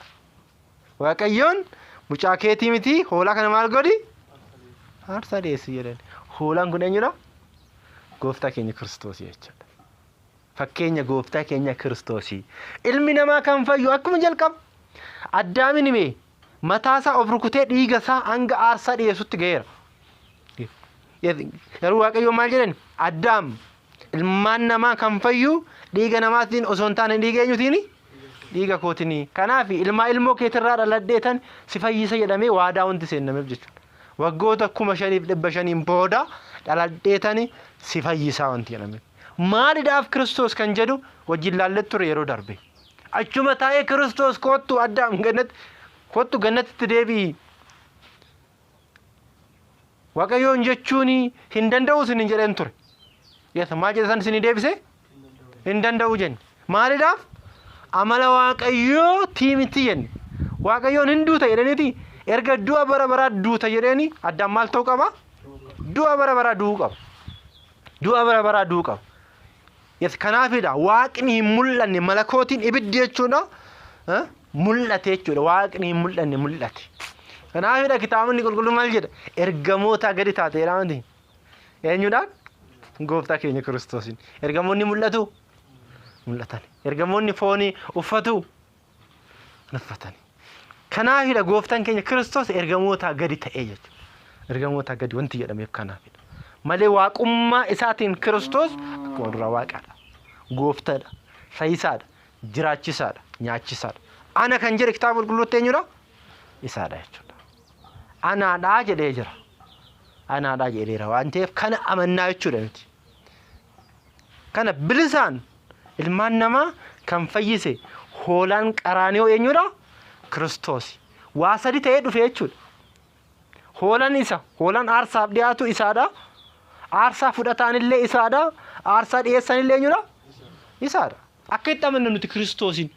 Waaqayyoon mucaa keetii miti hoolaa kana maal godhi? Aarsaa dhiyeessi jedhan. Hoolaan kun eenyudha? Gooftaa keenya Kiristoosii jechuudha. Fakkeenya gooftaa keenya Kiristoosii. Ilmi namaa kan fayyu akkuma jalqaba. Addaamin himee mataasaa of rukutee dhiiga isaa hanga aarsaa dhiyeessutti ga'eera. Garuu Waaqayyoon maal jedhan? Addaam ilmaan namaa kan fayyu dhiiga namaatiin osoo hin taane dhiiga eenyuutiini? Dhiiga kootiini. Kanaaf ilmoo keetirraa dhaladheetan si fayyisa jedhamee waadaa wanti seennameef jechuudha. Waggoota 5,500 booda dhaladheetani si fayyisaa wanti jedhameef. Maaliidhaaf Kiristoos kan jedhu wajjin laallee ture yeroo darbe. Achuma taa'ee Kiristoos kottu Addaam kottu gannatitti deebi'i. Waaqayyoon jechuun hin danda'u isin jedheen ture. Yeesa maal jedhan isin deebise? Hin danda'u jenne. Maaliidhaaf? Amala Waaqayyoo tiimitti jenne. Waaqayyoon hin duuta jedhaniiti erga du'a bara baraa duuta jedhani Addaam maal ta'uu qaba? Du'a bara baraa du'uu qaba. Du'a bara baraa du'uu qaba. Yeesa kanaafidha Waaqni hin mul'anne malakootiin ibiddi jechuudha. Mul'ate jechuudha. Waaqni hin mul'anne mul'ate. Kanaafidha kitaabni qulqulluun maal jedha? Ergamoota gadi taateedha wanti. Eenyudhaan? Gooftaa keenya Kiristoosiin. Ergamoonni mul'atu? Mul'atan. Ergamoonni foonii uffatu? Uffatan. Kanaafidha gooftaan keenya Kiristoos ergamoota gadi ta'ee jechuudha. Ergamoota gadi wanti jedhameef kanaafidha. Malee waaqummaa isaatiin Kiristoos akkuma duraa waaqadha. Gooftaadha. Fayyisaadha. Jiraachisaadha. Nyaachisaadha. Ana kan jedhe kitaaba qulqulluutti eenyudha? Isaadha jechuudha. Anaadhaa jedhee jira. Anaadhaa jedheera waan ta'eef kana amannaa jechuudha miti. Kana bilisaan ilmaan namaa kan fayyise hoolaan qaraanioo eenyudha? Kiristoos. Waa sadi ta'ee dhufe jechuudha. Hoolaan aarsaaf dhiyaatu isaadha. Aarsaa fudhataanillee isaadha. Aarsaa dhiyeessanillee eenyudha? Isaadha. Akka itti amanna nuti Kiristoosiin.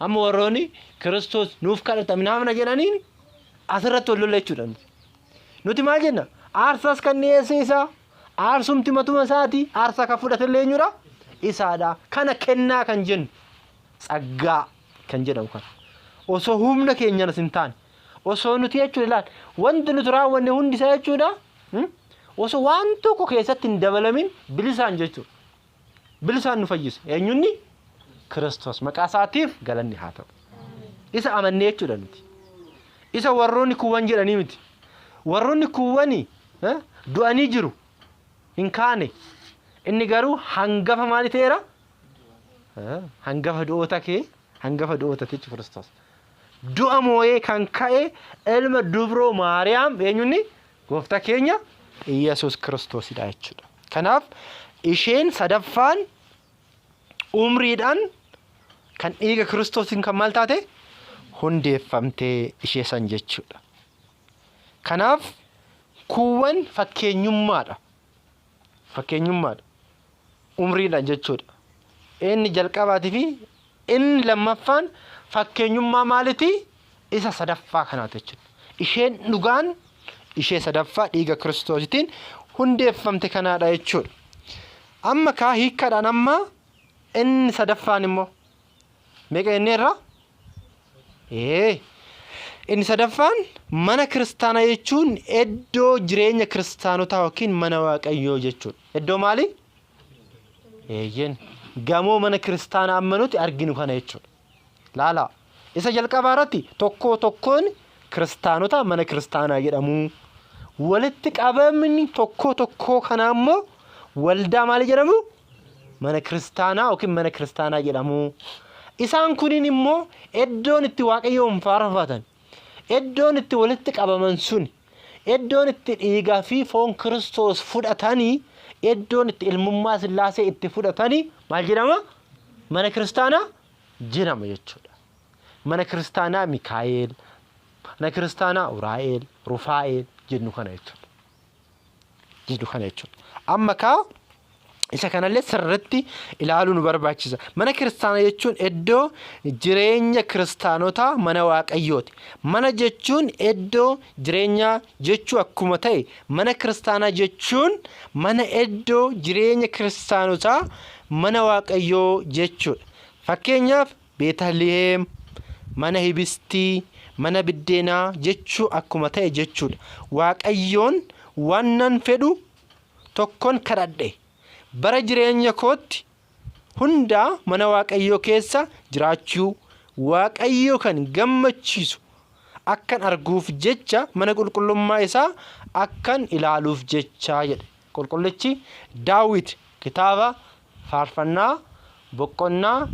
Amma warroonni Kiristoos nuuf kadhata namna jedhaniin asirratti ol lola jechuudha. Nuti maal jenna? Aarsaas kan dhiyeesse isaa, aarsumti matuma isaati, aarsaa kan fudhatellee eenyudha? Isaadha. Kana kennaa kan jennu tsaggaa kan jedhamu kana. Osoo humna keenyaan hin taane, osoo nuti jechuudha ilaala wanti nuti raawwanne hundi isaa jechuudha. Osoo waan tokko keessatti hin dabalamin bilisaan jechuudha. Bilisaan nu fayyisa. Eenyunni? Kiristoos maqaa isaatiif galanni haa ta'u. Isa amannee jechuudha nuti. Isa warroonni kuwwan jedhanii miti. Warroonni kuwwani du'anii jiru hin kaane. Inni garuu hangafa maali ta'eera? Hangafa du'oota kee hangafa du'oota tichi Kiristoos. Du'a moo'ee kan ka'e ilma dubroo Maariyaam eenyunni gooftaa keenya Yesuus Kiristoosidha jechuudha. Kanaaf isheen sadaffaan umriidhaan kan dhiiga Kiristoosiin kan maal taate hundeeffamtee ishee san jechuudha. Kanaaf kuwwan fakkeenyummaadha. Fakkeenyummaadha. Umriidhaan jechuudha. Inni jalqabaatii fi inni lammaffaan fakkeenyummaa maaliti? Isa sadaffaa kanaati jechuudha. Isheen dhugaan ishee sadaffaa dhiiga Kiristoositiin hundeeffamte kanaadha jechuudha. Amma kaa hiikkaadhaan amma inni sadaffaan immoo meeqa inni irraa? Inni sadaffaan mana kiristaanaa jechuun iddoo jireenya kiristaanotaa yookiin mana Waaqayyoo jechuudha. Iddoo maali? Gamoo mana kiristaanaa amma nuti arginu kana jechuudha. Laala. Isa jalqabaa irratti tokkoon kiristaanota mana kiristaanaa jedhamu. Walitti qabamni tokko kana ammoo waldaa maali jedhamu? Mana kiristaanaa yookiin mana kiristaanaa jedhamu. Isaan kunin immoo iddoon itti Waaqayyoon faarfatan. Iddoon itti walitti qabaman sun. Iddoon itti dhiigaa fi foon Kiristoos fudhatanii iddoon itti ilmummaa Sillaasee itti fudhatanii maal jedhama? Mana kiristaanaa jedhama jechuudha. Mana kiristaanaa Mikaa'el, mana kiristaanaa Uraa'el, Rufaa'el jennu kana jechuudha. Jennu kana jechuudha. Amma kaa isa kanallee sirriitti ilaaluu nu barbaachisa. Mana kiristaanaa jechuun iddoo jireenya kiristaanotaa mana Waaqayyooti. Mana jechuun iddoo jireenyaa jechuu akkuma ta'e mana kiristaanaa jechuun mana iddoo jireenya kiristaanotaa mana Waaqayyoo jechuudha. Fakkeenyaaf Beetaliheem, mana Hibistii, mana Biddeenaa jechuu akkuma ta'e jechuudha. Waaqayyoon waan fedhu tokkoon kadhadhe. Bara jireenya kootti hunda mana Waaqayyoo keessa jiraachuu Waaqayyoo kan gammachiisu akkan arguuf jecha mana qulqullummaa isaa akkan ilaaluuf jecha jedhe. Qulqullichi Daawit kitaaba faarfannaa boqonnaa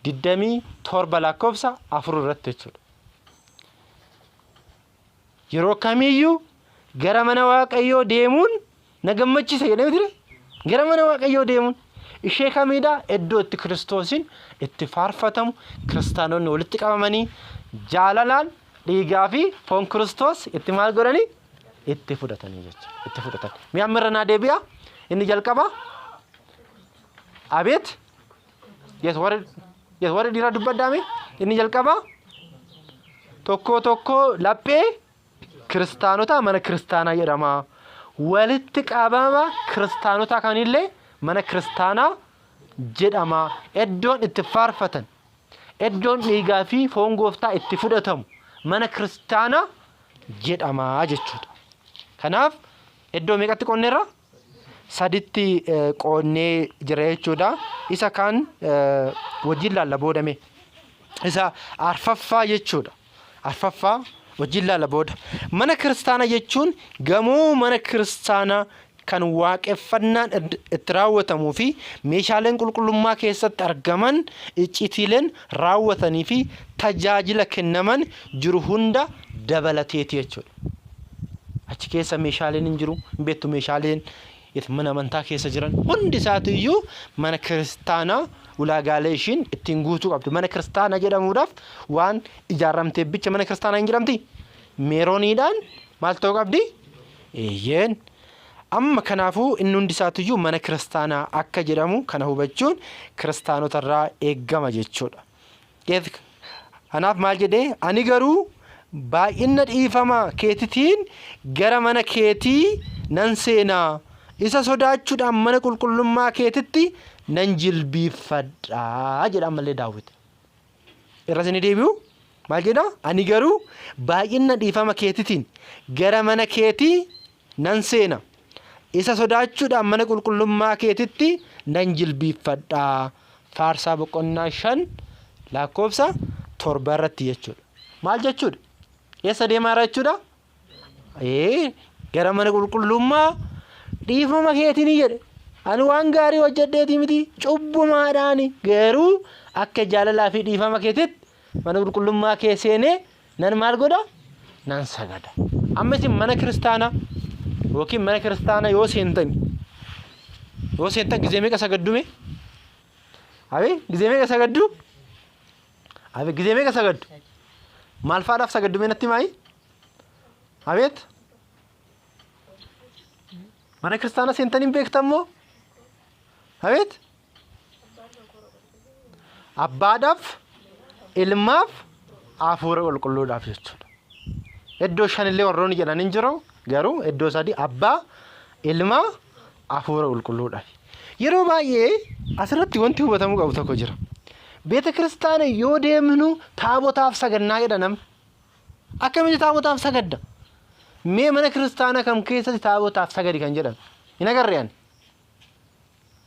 27 lakkoofsa 4 irratti jechuudha. Yeroo kamiyyuu gara mana Waaqayyoo deemuun na gammachiisa jedhamee ture. Gara mana Waaqayyoo deemuun ishee kamiidha? Iddoo itti Kiristoosiin itti faarfatamu, kiristaanonni walitti qabamanii jaalalaan dhiigaa fi foon Kiristoos itti maal godhanii? Itti fudhatanii jechuudha. Itti fudhatan. Mi'a mirra naa deebi'a. Inni jalqaba abeet warri dhiiraa dubbaddaame inni jalqaba tokko laphee kiristaanota mana kiristaanaa jedhama. Walitti qabama kiristaanota kanillee mana kiristaanaa jedhama. Iddoon itti faarfatan, iddoon dhiigaa fi foon gooftaa itti fudhatamu mana kiristaanaa jedhama jechuudha. Kanaaf iddoo meeqatti qonneerra? Saditti qonnee jira jechuudha. Isa kan wajjin laalla boodame. Isa arfaffaa jechuudha. Arfaffaa wajjin laalla booda. Mana kiristaanaa jechuun gamoo mana kiristaanaa kan waaqeffannaan itti raawwatamuu fi meeshaaleen qulqullummaa keessatti argaman iccitiileen raawwatanii fi tajaajila kennaman jiru hunda dabalateeti jechuudha. Achi keessa meeshaaleen hin jiru. Hin beektu meeshaaleen mana amantaa keessa jiran hundi isaatiiyyuu mana kiristaanaa ulaagaalee ishiin ittiin guutuu qabdi. Mana kiristaanaa jedhamuudhaaf waan ijaaramteef bicha mana kiristaanaa hin jedhamti. Meerooniidhaan maal ta'uu qabdi? Amma kanaafuu inni hundi isaatiiyyuu mana kiristaanaa akka jedhamu kana hubachuun kiristaanotarraa eeggama jechuudha. Kanaaf maal jedhee ani garuu baay'ina dhiifama keetitiin gara mana keetii nan seenaa. Isa sodaachuudhaan mana qulqullummaa keetitti nan jilbiifadha jedha ammallee Daawit. Irra isin deebi'u maal jedha? Ani garuu baay'ina dhiifama keetitiin gara mana keetii nan seena. Isa sodaachuudhaan mana qulqullummaa keetitti nan jilbiifadhaa. Faarsaa boqonnaa 5 lakkoofsa 7 irratti jechuudha. Maal jechuudha? Eessa deemaa jechuudha? Gara mana qulqullummaa dhiifama keetiin jedhe. Ani waan gaarii hojjedheeti miti cubbumaadhaan garuu akka jaalalaa fi dhiifama keetitti mana qulqullummaa kee seenee nan maal godha? Nan sagada. Ammas mana kiristaanaa yookiin mana kiristaanaa yoo seentan gizee meeqa sagaddume? Gizee meeqa sagaddu? Gizee meeqa sagaddu? Maal faadhaaf sagaddume natti maayi? Mana kiristaanaa seentanii beektammoo? Abbaadhaaf, ilmaaf, hafuura qulqulluudhaaf jechuudha. Iddoo 5 illee warroonni jedhan hin jiru garuu iddoo 3 abbaa, ilmaa, hafuura qulqulluudhaaf. Yeroo baay'ee asirratti wanti hubatamuu qabu tokko jira. Beeta kiristaana yoo deemnu taabotaaf sagannaa jedha namni. Akkamitti taabotaaf sagadda? Mee mana kiristaana kam keessatti taabotaaf sagadi kan jedhan? Hin agarreen.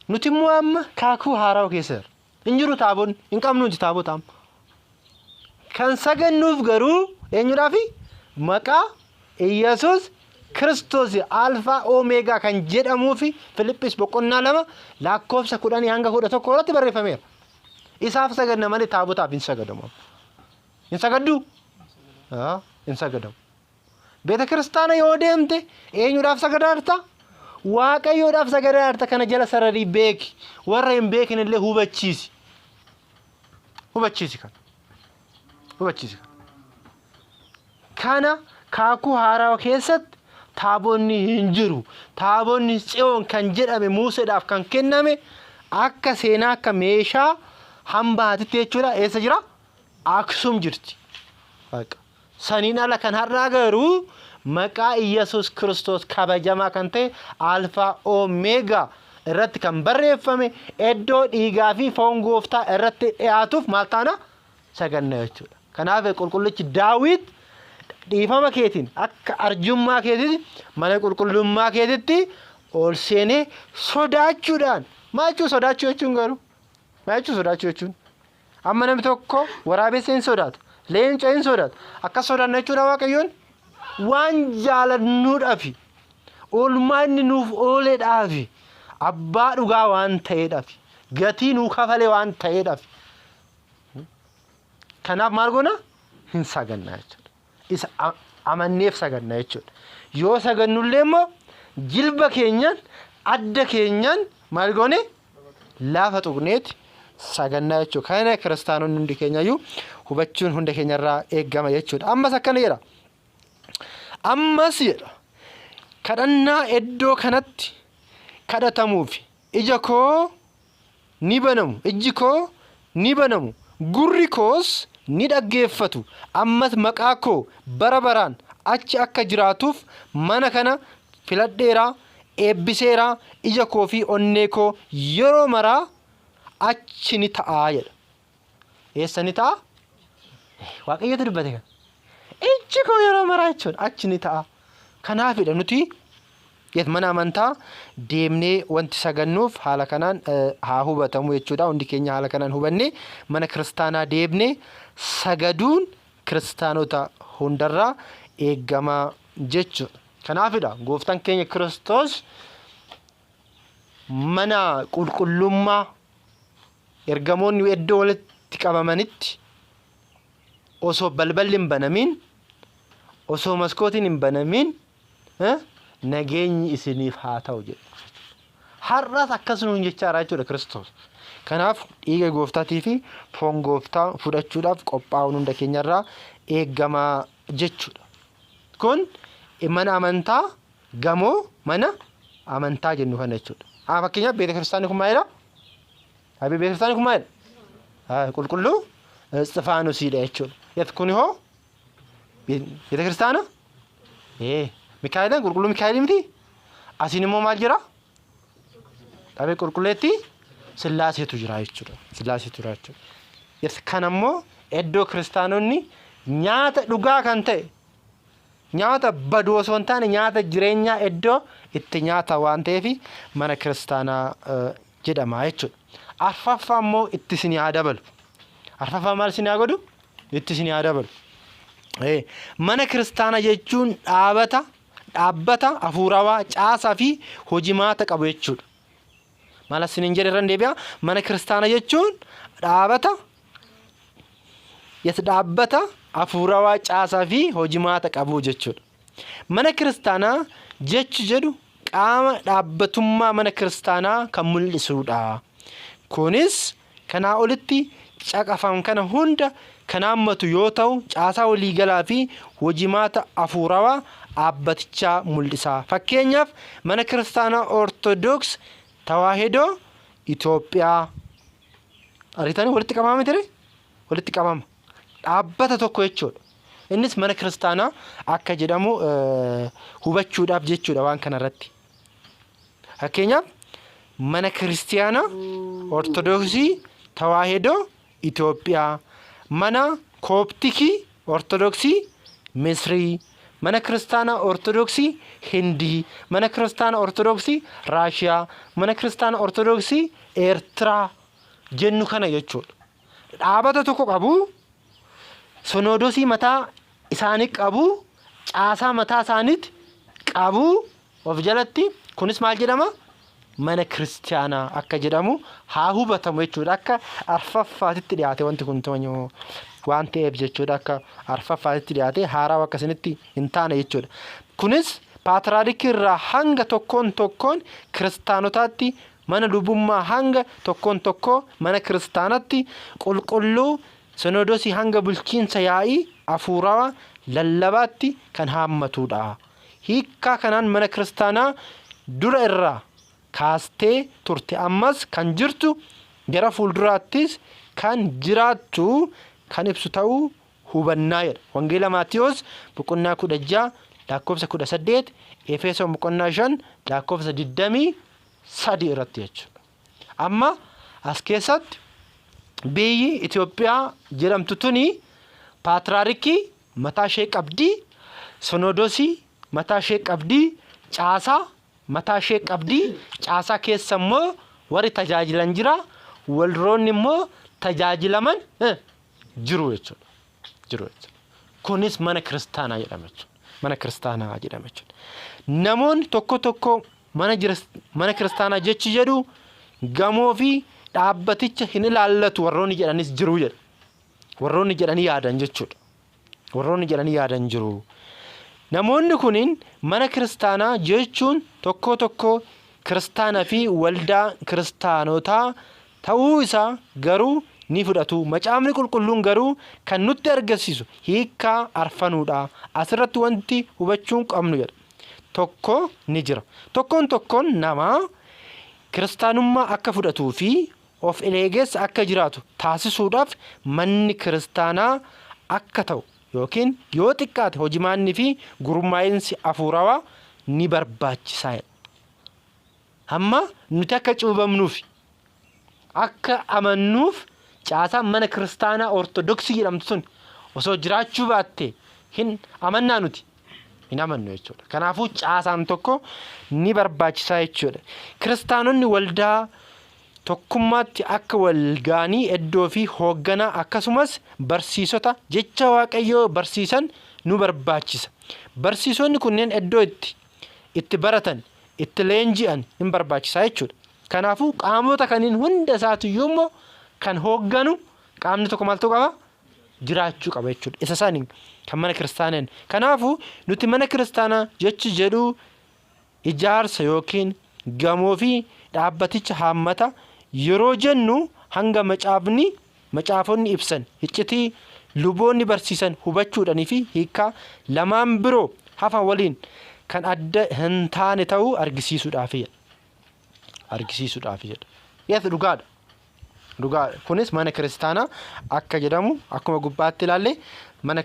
Nuti immoo amma kaakuu haaraa keessa jira. Hin jiru taabonni, hin qabnu taabotaam. Kan sagannuuf garuu eenyudhaafi? Maqaa Iyyesuus Kiristoos Alfaa Omeegaa kan jedhamuu fi Filiphis boqonnaa 2 lakkoofsa 10 hanga 11 irratti barreeffameera. Isaaf saganna malee taabotaaf hin sagadamu. Hin sagaddu? Hin sagadamu. Beeta kiristaana yoo deemte eenyudhaaf sagadaarta? Waaqayyoodhaaf sagadaarta. Kana jala sararii beeki. Warra hin beekin illee hubachiisi. Kana kaakuu haaraa keessatti taabonni hin jiru. Taabonni Tsiyoon kan jedhame Museedhaaf kan kenname akka seenaa akka meeshaa hambaatitti jechuudha. Eessa jira? Aksum jirti. Saniin ala kan har'aa garuu maqaa Iyyesuus Kiristoos kabajamaa kan ta'e Alfaa Omeegaa irratti kan barreeffame iddoo dhiigaa fi foon gooftaa irratti dhiyaatuuf maal taana? Saganna jechuudha. Kanaaf qulqullichi Daawit dhiifama keetiin akka arjummaa keetitti mana qulqullummaa keetitti ol seenee sodaachuudhaan maal jechuun sodaachuu jechuun garuu? Maal jechuun sodaachuu jechuun? Amma namni tokko waraabessa hin sodaatu. Leenca hin sodaatu. Akka sodaanna jechuudha Waaqayyoon waan jaalannuudhaafi oolmaa inni nuuf ooledhaafi abbaa dhugaa waan ta'eedhaafi gatii nuu kafalee waan ta'eedhaafi. Kanaaf maal goona? Hin sagannaa jechuudha. Isa amanneef sagannaa jechuudha. Yoo sagannullee immoo jilba keenyan adda keenyan maal goone? Laafa tuqneeti sagannaa jechuudha. Kana kiristaanonni hundi keenyayyuu hubachuun hunda keenyarraa eegama jechuudha. Ammas akkana jedha. Ammas jedha. Kadhannaa iddoo kanatti kadhatamuuf ija koo ni banamu. Iji koo ni banamu. Gurri koos ni dhaggeeffatu. Ammas maqaa koo bara baraan achi akka jiraatuuf mana kana filadheeraa eebbiseeraa ija koo fi onnee koo yeroo maraa achi ni ta'aa jedha. Eessa ni ta'a? Waaqayyotu dubbate kan. Iji koo yeroo maraa jechuudha achi ni ta'a. Kanaafidha nuti mana amantaa deemnee wanti sagannuuf haala kanaan haa hubatamu jechuudha. Hundi keenya haala kanaan hubannee mana kiristaanaa deemnee sagaduun kiristaanota hundarraa eegamaa jechuudha. Kanaafidha gooftaan keenya Kiristoos mana qulqullummaa ergamoonni iddoo walitti qabamanitti osoo balballi hin banamin osoo maskootiin hin banamin nageenyi isiniif haa ta'u jedhu. Har'as akkasuma jechaa jechuudha Kiristoos. Kanaaf dhiiga gooftaatii fi foon gooftaa fudhachuudhaaf qophaa'uun hunda keenyarraa eegamaa jechuudha. Kun mana amantaa gamoo mana amantaa jennu kana jechuudha. Fakkeenyaaf beeta kiristaanni kun maalidha? Beeta kiristaanni kun maalidha? Qulqulluu Isxifaanosiidha jechuudha. Kun hoo beeta kiristaana? Mikaa'elaan qulqulluu Mikaa'elii miti? Asiin immoo maal jira? Dhabee qulqulleetti Sillaaseetu jira jechuudha. Sillaaseetu jira jechuudha. Kan ammoo iddoo kiristaanonni nyaata dhugaa kan ta'e nyaata baduu osoo hin taane nyaata jireenyaa iddoo itti nyaata waan ta'eef mana kiristaanaa jedhama jechuudha. Arfaffaa immoo itti isin haa dabalu. Arfaffaa maal isin haa godhu? Itti isin haa dabalu. Mana kiristaanaa jechuun dhaabbata hafuurawaa caasaa fi hojimaata qabu jechuudha. Maal isiniin jedhe irra deebi'a? Mana kiristaanaa jechuun dhaabbata hafuurawaa caasaa fi hojimaata qabu jechuudha. Mana kiristaanaa jechu jedhu qaama dhaabbatummaa mana kiristaanaa kan mul'isuudha. Kunis kanaa olitti caqafam kana hunda kan hammatu yoo ta'u caasaa waliigalaa fi hojimaata hafuurawaa dhaabbatichaa mul'isa. Fakkeenyaaf mana kiristaanaa Ortodoks Tawaahidoo Itoophiyaa ariitanii walitti qabama miti? Walitti qabama. Dhaabbata tokko jechuudha. Innis mana kiristaanaa akka jedhamu hubachuudhaaf jechuudha waan kana irratti. Fakkeenyaaf mana kiristaanaa Ortodoksii Tawaahidoo Itoophiyaa, mana Kooptikii Ortodoksii Misrii, mana kiristaanaa Ortodoksii Hindii, mana kiristaanaa Ortodoksii Raashiyaa, mana kiristaanaa Ortodoksii Eertiraa jennu kana jechuudha. Dhaabbata tokko qabu, Sinoodosii mataa isaanii qabu, caasaa mataa isaaniitti qabu of jalatti. Kunis maal jedhama? Mana kiristaanaa akka jedhamu haa hubatamu jechuudha. Akka arfaffaatitti dhiyaate wanti kun waan ta'eef jechuudha. Akka arfaffaatitti dhiyaate haaraa akkasinitti hin taane jechuudha. Kunis paatriyaarkii irraa hanga tokkoon kiristaanotaatti, mana lubummaa hanga tokko mana kiristaanatti qulqulluu Sinoodosii hanga bulchiinsa yaa'ii hafuurawaa lallabaatti kan haammatudha. Hiikkaa kanaan mana kiristaanaa dura irraa kaastee turte ammas kan jirtu gara fuulduraattis kan jiraattu kan ibsu ta'uu hubannaa jedha. Wangeela Maatiyos boqonnaa 16 lakkoofsa 18, Efesoon boqonnaa 5 lakkoofsa 23 irratti jechuudha. Amma as keessatti biyyi Itoophiyaa jedhamtu tuni paatriyaarkii mataa ishee qabdi, Sinoodosii mataa ishee qabdi, caasaa mataa ishee qabdi. Caasaa keessa immoo warri tajaajilan jira, walroonni immoo tajaajilaman jiru jechuudha. Kunis mana kiristaanaa jedhama jechuudha. Namoonni tokko mana kiristaanaa jechi jedhu gamoo fi dhaabbaticha hin ilaallatu warroonni jedhanis jiru jedha. Warroonni jedhanii yaadan jechuudha. Warroonni jedhanii yaadan jiru. Namoonni kunin mana kiristaanaa jechuun tokko kiristaanaa fi waldaa kiristaanotaa ta'uu isaa garuu ni fudhatu. Macaafni qulqulluun garuu kan nutti agarsiisu hiikkaa arfanuudha. Asirratti wanti hubachuun qabnu jedha. Tokko ni jira. Tokkoon namaa kiristaanummaa akka fudhatuu fi of eegeessa akka jiraatu taasisuudhaaf manni kiristaanaa akka ta'u yookiin yoo xiqqaate hojimaannii fi gurmaa'insi hafuurawaa ni barbaachisaa. Amma nuti akka cuubamnuuf akka amannuuf caasaan mana kiristaanaa Ortodoksii jedhamtu sun osoo jiraachuu baatte hin amannaa nuti hin amannu jechuudha. Kanaafuu caasaan tokko ni barbaachisaa jechuudha. Kiristaanonni waldaa tokkummaatti akka walgaanii iddoo fi hoogganaa akkasumas barsiisota jecha Waaqayyoo barsiisan nu barbaachisa. Barsiisonni kunneen iddoo itti baratan, itti leenji'an hin barbaachisaa jechuudha. Kanaafuu qaamota kaniin hunda isaatu yoommoo kan hoogganu qaamni tokko maaltu qaba? Jiraachuu qaba jechuudha. Isa isaanii kan mana kiristaanaan. Kanaafuu nuti mana kiristaanaa jechi jedhu ijaarsa yookiin gamoo fi dhaabbaticha haammata yeroo jennu hanga macaafonni ibsan iccitii luboonni barsiisan hubachuudhaanii fi hiikkaa lamaan biroo hafan waliin kan adda hin taane ta'uu argisiisuudhaaf jedha. Yes, dhugaadha. Kunis mana kiristaanaa akka jedhamu akkuma gubbaatti ilaalle mana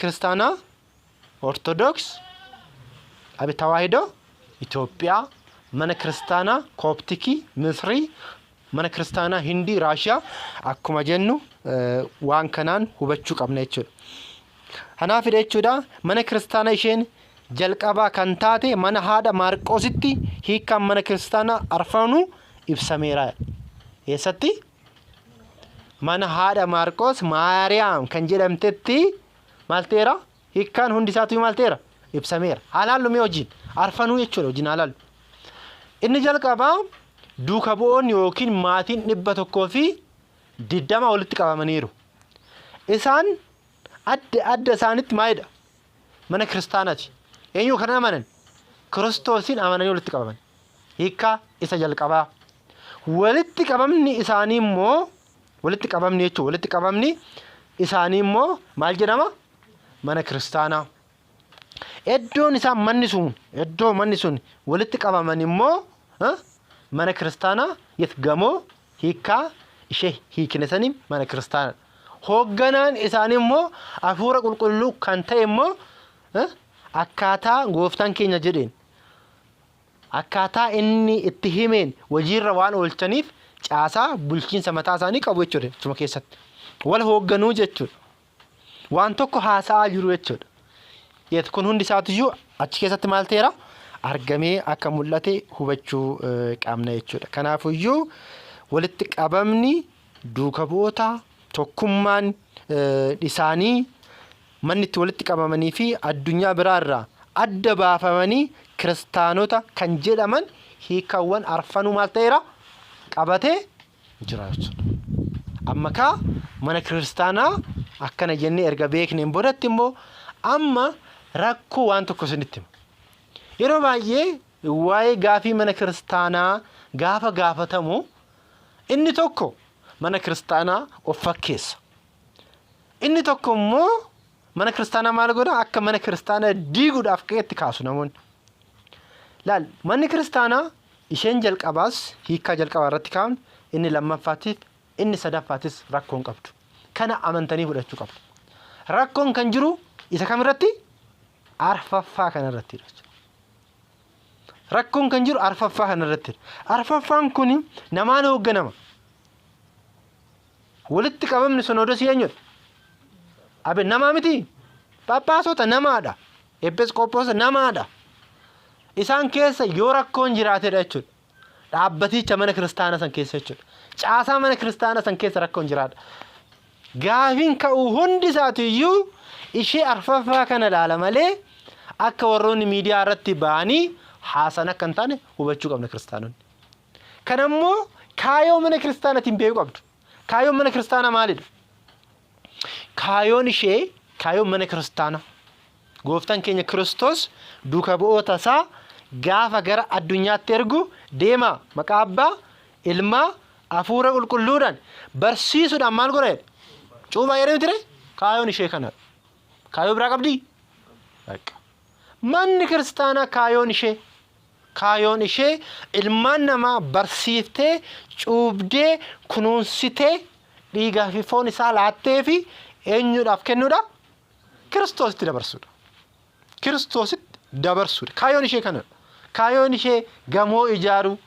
kiristaanaa Ortodoks Tawaahidoo Itoophiyaa, mana kiristaanaa Kooptikii Misrii, mana kiristaanaa Hindii Raashiyaa akkuma jennu waan kanaan hubachuu qabna jechuudha. Kanaaf jechuudha mana kiristaanaa isheen jalqabaa kan taate mana haadha Maarqoositti hiikkaan mana kiristaanaa arfanuu ibsameera. Eessatti? Mana haadha Maarqoos Maariyaam kan jedhamtetti maal ta'eera? Hiikkaan hundi isaatu maal ta'eera? Ibsameera. Haalaallu mee hojiin arfanuu jechuudha hojiin haalaallu. Inni jalqabaa duuka bu'oonni yookiin maatiin 120 walitti qabamaniiru. Isaan adda isaanitti maalidha? Mana kiristaanaati. Eenyu kan amanan? Kiristoosiin amananii walitti qabaman. Hiikkaa isa jalqabaa. Walitti qabamni isaanii immoo walitti qabamni isaanii immoo maal jedhama? Mana kiristaanaa. Iddoon isaa manni sun walitti qabaman immoo mana kiristaanaa gamoo hiikkaa ishee hiiknesanii mana kiristaanaa. Hoogganaan isaanii immoo hafuura qulqulluu kan ta'e immoo akkaataa gooftaan keenya jedheen akkaataa inni itti himeen hojiirra waan oolchaniif caasaa bulchiinsa mataa isaanii qabu jechuudha. Suma keessatti wal hoogganuu jechuudha. Waan tokko haasa'aa jiru jechuudha. Kun hundi isaatiyyuu achi keessatti maal ta'eera? Argamee akka mul'ate hubachuu qabna jechuudha. Kanaafiyyuu walitti qabamni duuka bu'oota tokkummaan isaanii manni itti walitti qabamanii fi addunyaa biraarraa adda baafamanii kiristaanota kan jedhaman hiikkaawwan arfanuu maal ta'eera? Qabatee jira jechuudha. Amma kaa mana kiristaanaa akkana jennee erga beekneen boodatti immoo amma rakkoo waan tokko isinitti hima. Yeroo baay'ee waa'ee gaafii mana kiristaanaa gaafa gaafatamu inni tokko mana kiristaanaa of fakkeessa. Inni tokko immoo mana kiristaanaa maal godha? Akka mana kiristaanaa diiguudhaaf qe'etti kaasu namoonni. Laal manni kiristaanaa isheen jalqabaas hiikkaa jalqabaa irratti kaa'an inni lammaffaatiif inni sadaffaatis rakkoon qabdu. Kana amantanii fudhachuu qabdu. Rakkoon kan jiru isa kamirratti? Arfaffaa kanarratti. Rakkoon kan jiru arfaffaa kanarratti. Arfaffaan kun namaan hoogganama. Walitti qabamni Sinoodosii eenyudha? Abe namaa miti. Phaaphaasota namaadha. Episkooposa namaadha. Isaan keessa yoo rakkoon jiraatedha jechuudha. Dhaabbaticha mana kiristaanaa san keessa jechuudha. Caasaa mana kiristaanaa san keessa rakkoon jiraata. Gaafiin ka'uu hundi isaatiiyyuu ishee arfaffaa kana ilaala malee akka warroonni miidiyaa irratti ba'anii haasan akka hin taane hubachuu qabna kiristaanonni. Kanammoo kaayoo mana kiristaanaatiin beekuu qabdu. Kaayoon mana kiristaanaa maalidha? Kaayoon mana kiristaanaa gooftaan keenya Kiristoos duuka bu'oota isaa gaafa gara addunyaatti ergu deemaa maqaa Abbaa, Ilmaa, Hafuura qulqulluudhaan barsiisuudhaan maal godha? Cuuphaa jedhee ture? Kaayoon ishee kana. Kaayoo biraa qabdi? Manni kiristaanaa kaayoon ishee ilmaan namaa barsiiftee cuubdee kunuunsitee dhiigaa fi foon isaa laattee fi eenyuudhaaf kennuudha? Kiristoositti dabarsuudha. Kaayoon ishee kana. Kaayoon ishee gamoo ijaaruu,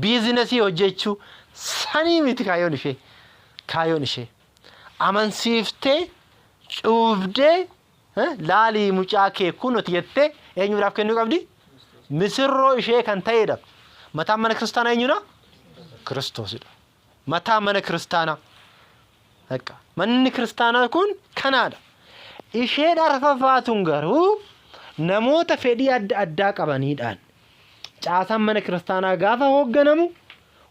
biizinasii hojjechuu sanii miti kaayoon ishee. Kaayoon ishee amansiiftee cuubdee laalii mucaa kee kunuuti jettee eenyuudhaaf kennuu qabdi? Misirroo ishee kan ta'edha. Mataan mana kiristaanaa eenyudha? Kiristoosidha. Mataan mana kiristaanaa. Manni kiristaanaa kun kanaadha. Isheen arfaffaatuun garuu namoota fedhii adda addaa qabaniidhaan caasaan mana kiristaanaa gaafa hoogganamu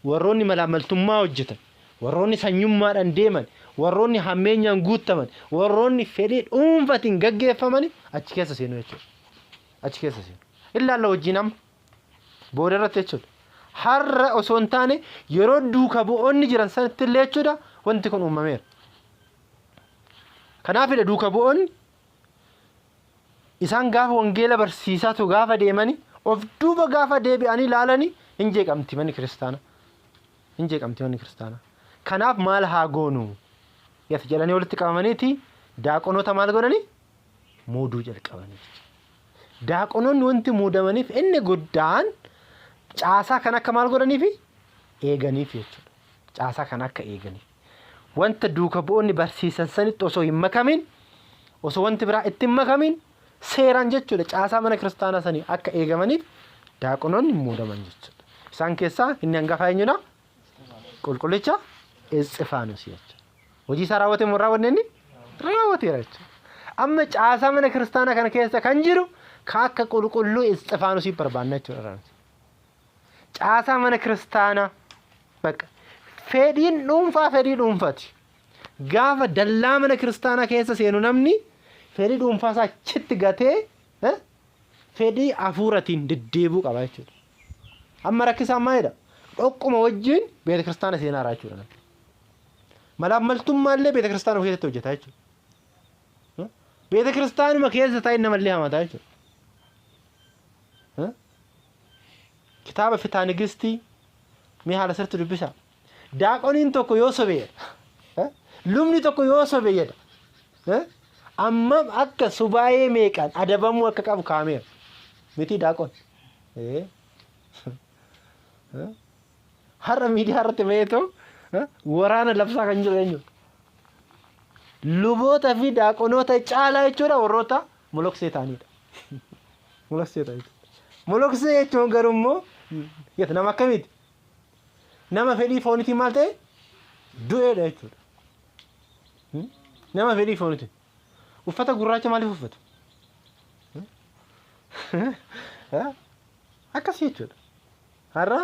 warroonni malaamaltummaa hojjetan, warroonni sanyummaadhaan deeman, warroonni hammeenyaan guutaman, warroonni fedhii dhuunfaatiin gaggeeffaman achi keessa seenu jechuudha. Achi keessa seenu. Ilaalla wajjin amma booda irratti jechuudha. Har'a osoo hin taane yeroo duuka bu'oonni jiran sanatti illee jechuudha wanti kun uumameera. Kanaafidha duuka bu'oonni isaan gaafa wangeela barsiisaatu gaafa deemanii of duuba gaafa deebi'anii ilaalanii hin jeeqamti manni kiristaanaa. Kanaaf maal haa goonu? Yas jedhanii walitti qabamaniiti daaqonoota maal godhanii? Muuduu jalqabanii. Daaqonoonni wanti muudamaniif inni guddaan caasaa kan akka maal godhaniif? Eeganiif jechuudha. Caasaa kan akka eeganiif. Wanta duuka bu'oonni barsiisan sanitti osoo hin makamin, osoo wanti biraa itti hin makamin seeraan jechuudha caasaa mana kiristaanaa sanii akka eegamaniif daaqonoonni muudaman jechuudha. Isaan keessaa inni hangafa eenyudha? Qulqullicha Isxifaanos jechuudha. Hojii isaa raawwate moo raawwanne inni? Raawwateera jechuudha. Amma caasaa mana kiristaanaa kana keessa kan jiru ka akka qulqulluu Isxifaanosii barbaanna jechuudha. Caasaa mana kiristaanaa bakka fedhiin dhuunfaati. Gaafa dallaa mana kiristaanaa keessa seenu namni fedhii dhuunfaa isaa achitti gatee fedhii hafuuratiin deddeebuu qaba jechuudha. Amma rakkisaan maalidha? Dhoqquma wajjin beeta kiristaana seenaa jechuudha. Malaaf maltummaallee beeta kiristaanuma keessatti hojjeta jechuudha. Beeta kiristaanuma keessa taa'ee namallee hamataa jechuudha. Kitaaba Fitaa Nigistii mee haala sirriitti dubbisaa. Daaqoniin tokko yoo sobeedha. Lubni tokko yoo sobeedha. Amma akka subaayee meeqaan adabamuu akka qabu kaameera. Miti daaqon. Har'a miidiyaa irratti baheetoo waraana labsaa kan jiru eenyu? Luboota fi daaqonoota caalaa jechuudha warroota moloksee ta'anidha. Moloksee ta'anidha. Moloksee jechuun garuu immoo nama akkamiiti? Nama fedhii foonitiin maal ta'e? Du'eedha jechuudha. Nama fedhii foonitiin. Uffata gurraacha maaliif uffatu? Akkas jechuudha. Har'a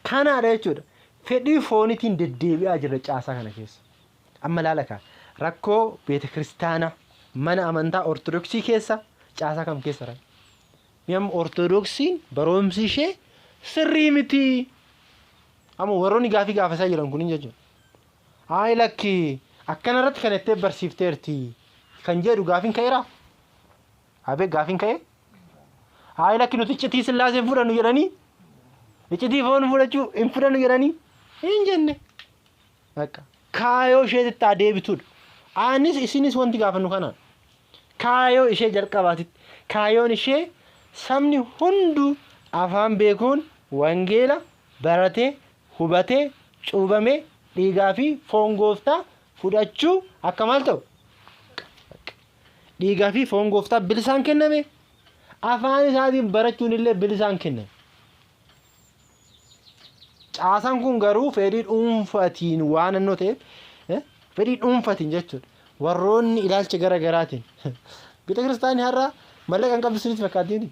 kanaadha jechuudha. Fedhii foonitiin deddeebi'aa jirra caasaa kana keessa. Amma laala kaa rakkoo beeta kiristaanaa mana amantaa ortodoksii keessa caasaa kam keessa jira? Mi'am ortodoksiin barumsi ishee sirrii miti. Amma warroonni gaafii gaafasaa jiran kun hin jechuudha. Hayi lakki akkanarratti kan itti barsiifteerti kan jedhu gaafiin ka'eera. Abee gaafiin ka'e? Hayi lakki nuti iccitii sillaaseen fudhannu jedhanii iccitii foon fudhachuu hin fudhannu jedhanii hin jenne. Akka kaayoo isheetitti adeebituudha. Anis isinis wanti gaafannu kanaan kaayoo ishee jalqabaatitti kaayoon ishee sabni hunduu afaan beekuun wangeela baratee hubatee cuubamee dhiigaa fi foon gooftaa fudhachuu akka maal ta'u? Dhiigaa fi foon gooftaa bilisaan kenname afaan isaatiin barachuun illee bilisaan kenname. Caasaan kun garuu fedhii dhuunfaatiin waan annoo ta'eef fedhii dhuunfaatiin jechuudha. Warroonni ilaalcha gara garaatiin beeta kiristaanii har'a mallaqa hin qabdu sinitti fakkaattiini.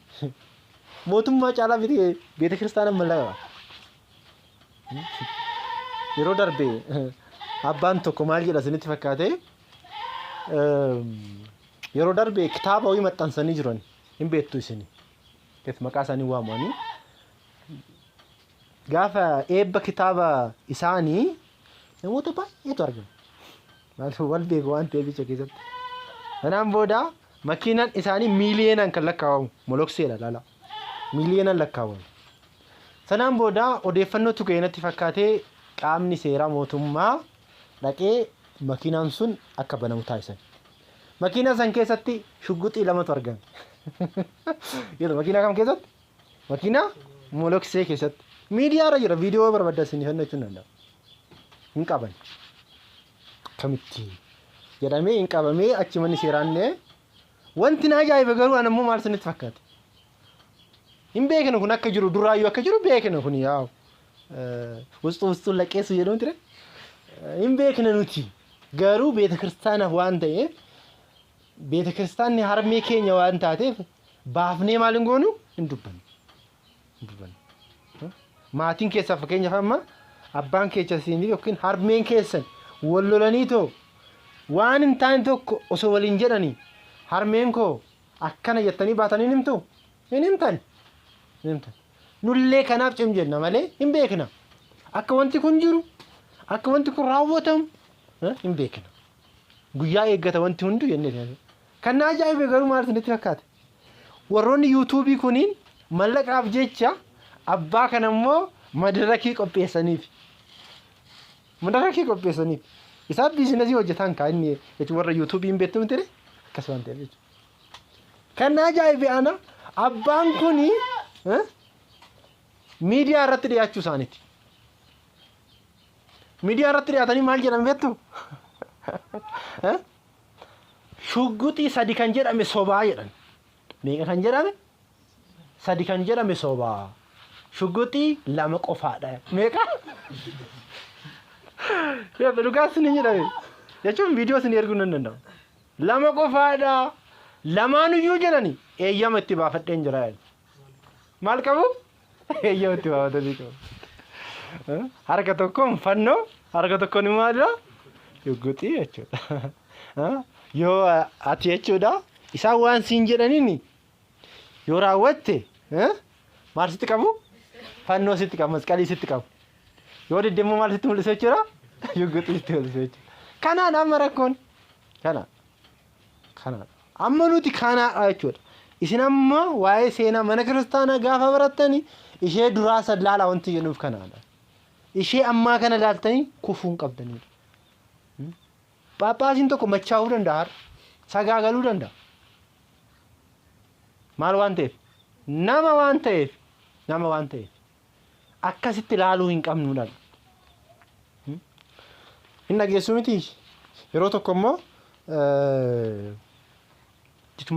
Mootummaa caalaa beeta kiristaanaa mallaqa qaba. Yeroo darbe abbaan tokko maal jedha sinitti fakkaate yeroo darbe kitaaba wayii maxxansanii jiran hin beektu isin maqaa isaanii waamanii gaafa eebba kitaaba isaanii namoota baay'eetu argama. Wal beeku waan ta'eef jecha keessatti. Kanaan booda makiinaan isaanii miiliyoonaan kan lakkaa'amu molokseedha laala. Miiliyoonaan lakkaa'amu. Sanaan booda odeeffannootu keenyatti fakkaatee qaamni seeraa mootummaa dhaqee makiinaan sun akka banamu taasisan. Makiinaa san keessatti shugguxii lamatu argame. Yeroo makiinaa kam keessatti? Makiinaa moloksee keessatti. Miidiyaa irra jira viidiyoo barbaaddasanii fannachuun danda'a. Hin qaban. Kamitti jedhamee hin qabamee achi manni seeraannee wanti na ajaa'iba garuu an ammoo maal sinitti fakkaate. Hin beekne kun akka jiru duraayyuu akka jiru beekne kun yaa ውስጡን ለቄሱ jedhamu ture. Hin beekne nuti garuu beeta kiristaanaaf waan ta'eef beeta kiristaanni harmee keenya waan taateef baafnee maal hin goonu hin dubbannu. Maatiin keessaa fakkeenyaaf amma abbaan keessa siinii yookiin harmeen keessan wal lolanii too waan hin taane tokko osoo waliin jedhanii harmeen koo akkana jettanii baatanii himtu hin himtan. Nullee kanaaf cim jenna malee hin beekna. Akka wanti kun jiru akka wanti kun raawwatamu hin beekna. Guyyaa eeggata wanti hundu jennee kan na ajaa'ibe garuu maal isinitti fakkaate? Warroonni yuutuubii kuniin mallaqaaf jecha abbaa kana immoo madarakii qopheessaniif. Isaan biizinasii hojjetan kaa inni jechuun warra yuutuubii hin beektu miti akkas waan ta'eef jechuudha. Kan na ajaa'ibe ana abbaan kuni miidiyaa irratti dhiyaachuu isaaniiti. Miidiyaa irratti dhiyaatanii maal jedhan beektu? Shugguxii sadi kan jedhame sobaa jedhan. meeqa kan jedhame sadi kan jedhame sobaa shugguxii lama qofaadha meeqa yaa dhugaas ni jedhame jechuun viidiyoo sin erguu nan danda'u lama qofaadha lamaan iyyuu jedhani eeyyama itti baafadheen jira maal qabu eeyyama itti baafatanii qabu harka tokkoon fannoo harka tokkoon immoo shugguxii jechuudha yoo ati jechuudha isaan waan siin jedhaniini yoo raawwatte maal sitti qabu fannoo sitti qabu masqalii sitti qabu yoo diddeemmoo maal sitti mul'isa jechuudha shugguxii sitti mul'isa jechuudha kanaan amma rakkoon kana amma nuti kana jechuudha isin amma waa'ee seenaa mana kiristaanaa gaafa barattanii ishee duraa sadlaala wanti jennuuf kanaadha ishee ammaa kana laaltanii kufuun qabdanii Phaaphaasiin tokko machaa'uu danda'a sagaagaluu danda'a maal waan ta'eef nama waan ta'eef akkasitti ilaaluu hin qabnuudha hin dhageessu miti yeroo tokko immoo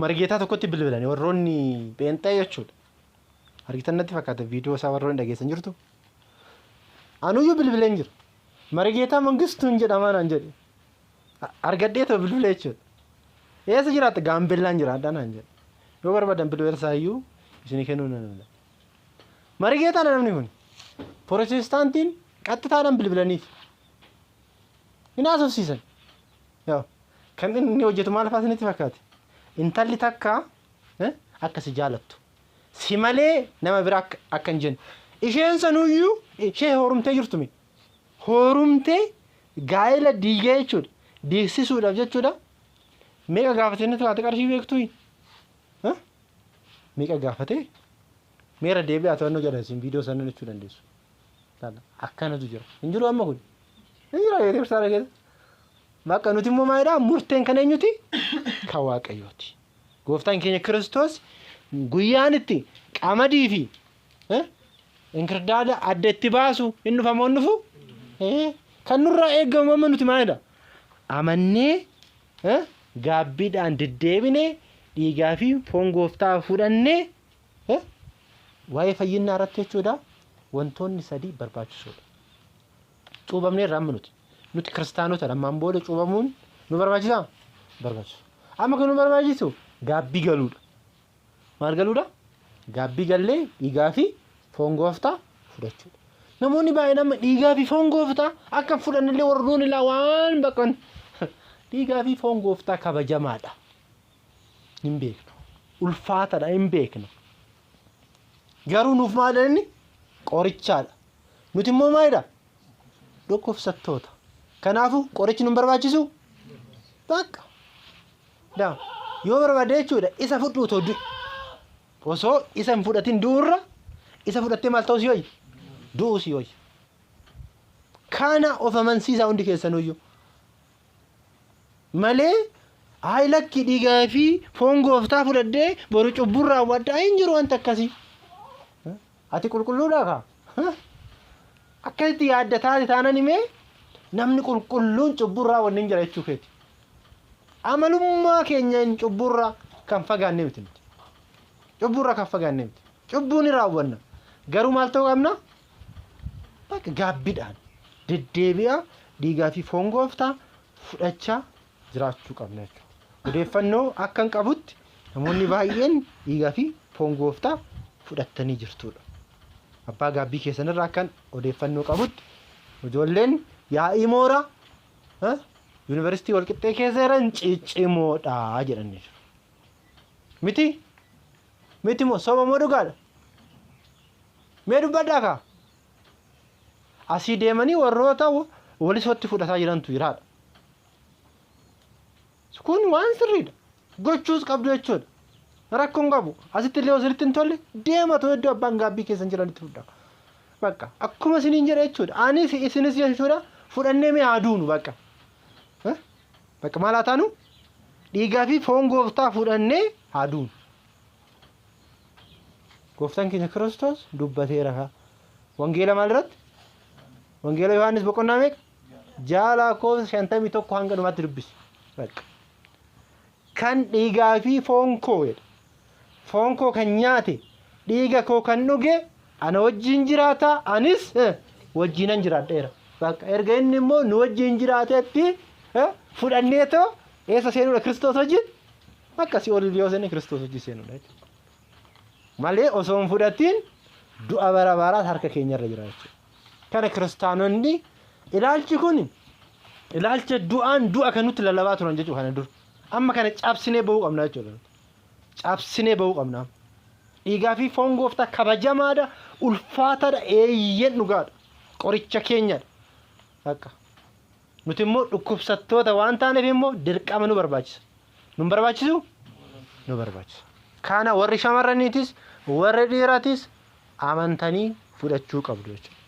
Margeetaa tokkotti bilbilanii warroonni beenxee jechuudha argitan natti fakkaata viidiyoo isaa warroonni dhageessan jirtu anuyyuu bilbileen jira Margeetaa Mangistuun jedhamaa naan jedhe argadhee too bilbilee jechuudha eessa jiraata Gaambeellaan jiraadha naan jedhe yoo barbaadan bilbila isaayyuu isinii kennuu nan danda'a Margeetaa namni kun Pirotestaantiin qaxxitaadhaan bilbilaniif hin haasofsiisan yaa kan inni hojjetu maal fa'aa isinitti fakkaate intalli takka akka si jaalattu si malee nama bira akka hin jenne isheen sanuyyuu ishee hoorumtee jirtumi hoorumtee gaa'ela diigee jechuudha diigsisuudhaaf jechuudha meeqa gaafatee inni taate qarshii beektuyi meeqa gaafatee meera deebi'aa to'annoo jedhan isin viidiyoo sanaan jechuu dandeessu akkanatu jira hin jiru amma kun hin jira yeroo isaa dhageessa bakka nuti immoo maalidhaa murteen kan eenyuti kan Waaqayyooti gooftaan keenya Kiristoos guyyaan itti qamadii fi inkirdaada adda itti baasu hin dhufamoo hin dhufu kan nurraa eegamu amma nuti maalidhaa amannee gaabbiidhaan deddeebinee dhiigaa fi foon gooftaa fudhannee waa'ee fayyinaa irratti jechuudha wantoonni sadii barbaachisoodha cuubamnee irraa amma nuti kiristaanota lammaan booda cuubamuun nu barbaachisaa barbaachisu amma kan nu barbaachisu gaabbii galuudha maal galuudha gaabbii gallee dhiigaa fi foon gooftaa fudhachuudha namoonni baay'een amma dhiigaa fi foon gooftaa akka fudhannillee warroon ilaa waan baqan dhiigaa fi foon gooftaa kabajamaadha hin beeknu ulfaataadha hin beeknu garuu nuuf maalinni qorichaadha nuti immoo maalidha dhukkubsattoota kanaafu qorichi nu barbaachisu bakka daa yoo barbaade jechuudha isa fudhu too osoo isa hin fudhatin duurra isa fudhattee maal ta'u si hoyi du'u si hoyi kana of amansiisaa hundi keessanuyyuu malee lakki dhiigaa fi foon gooftaa fudhadhee boru cubbuu raawwadhaa hin jiru wanta akkasii ati qulqulluudha kaa akkasitti yaaddataa taanan himee namni qulqulluun cubbuu raawwanne hin jira jechuu keeti amalummaa keenya hin cubburraa kan fagaanne miti cubburraa kan fagaanne miti cubbuun raawwanna garuu maal ta'uu qabna bakka gaabbiidhaan deddeebi'a dhiigaa fi foon gooftaa fudhachaa jiraachuu qabna jechuudha odeeffannoo akkan qabutti namoonni baay'een dhiigaa fi foon gooftaa fudhattanii jirtuudha abbaa gaabbii keessanirraa akkan odeeffannoo qabutti ijoolleen yaa'ii moora yuunivarsiitii walqixxee keessa jiran ciccimoodha jedhanii jiru miti moo soba moo dhugaadha mee dubbadhaa kaa asii deemanii warroota walisootti fudhataa jirantu jiraadha kun waan sirriidha gochuus qabdu jechuudha rakkoon qabu asitti illee osiritti hin tolle deematu iddoo abbaan gaabbii keessan jiranitti fudhaa bakka akkuma isiniin jedha jechuudha anis isinis jechuudha fudhannee mee haaduunu bakka maal haa taanu dhiigaa fi foon gooftaa fudhannee haaduunu gooftaan keenya Kiristoos dubbateera kaa wangeela maal irratti wangeela Yohaannis boqonnaa meeqa jaalaa koo 51 hanga dhumaatti dubbisi bakka kan dhiigaa fi foon koo jedha foon koo kan nyaate dhiiga koo kan dhuge ana wajjin jiraata anis wajjinan jiraadheera. Bakka erga inni immoo nu wajjin jiraatetti fudhanneetoo eessa seenuudha Kiristoos wajjin akkasii ol yoo seenne Kiristoos wajjin seenuudha jechuudha. Malee osoo hin fudhatiin du'a bara baraa harka keenyarra jira jechuudha. Kana kiristaanonni ilaalchi kun ilaalcha du'a kan nutti lallabaa turan jechuudha kana dur. Amma kana cabsinee bahuu qabna jechuudha. Cabsinee bahuu qabna. Dhiigaa fi foon gooftaa kabajamaadha, ulfaataadha, eeyyeen dhugaadha. Qoricha keenyadha. Akka nuti immoo dhukkubsattoota waan taaneef immoo dirqama nu barbaachisa. Nu barbaachisu? Nu barbaachisa. Kana warri shamarraniitis warri dhiiraatis amantanii fudhachuu qabdu jechuudha.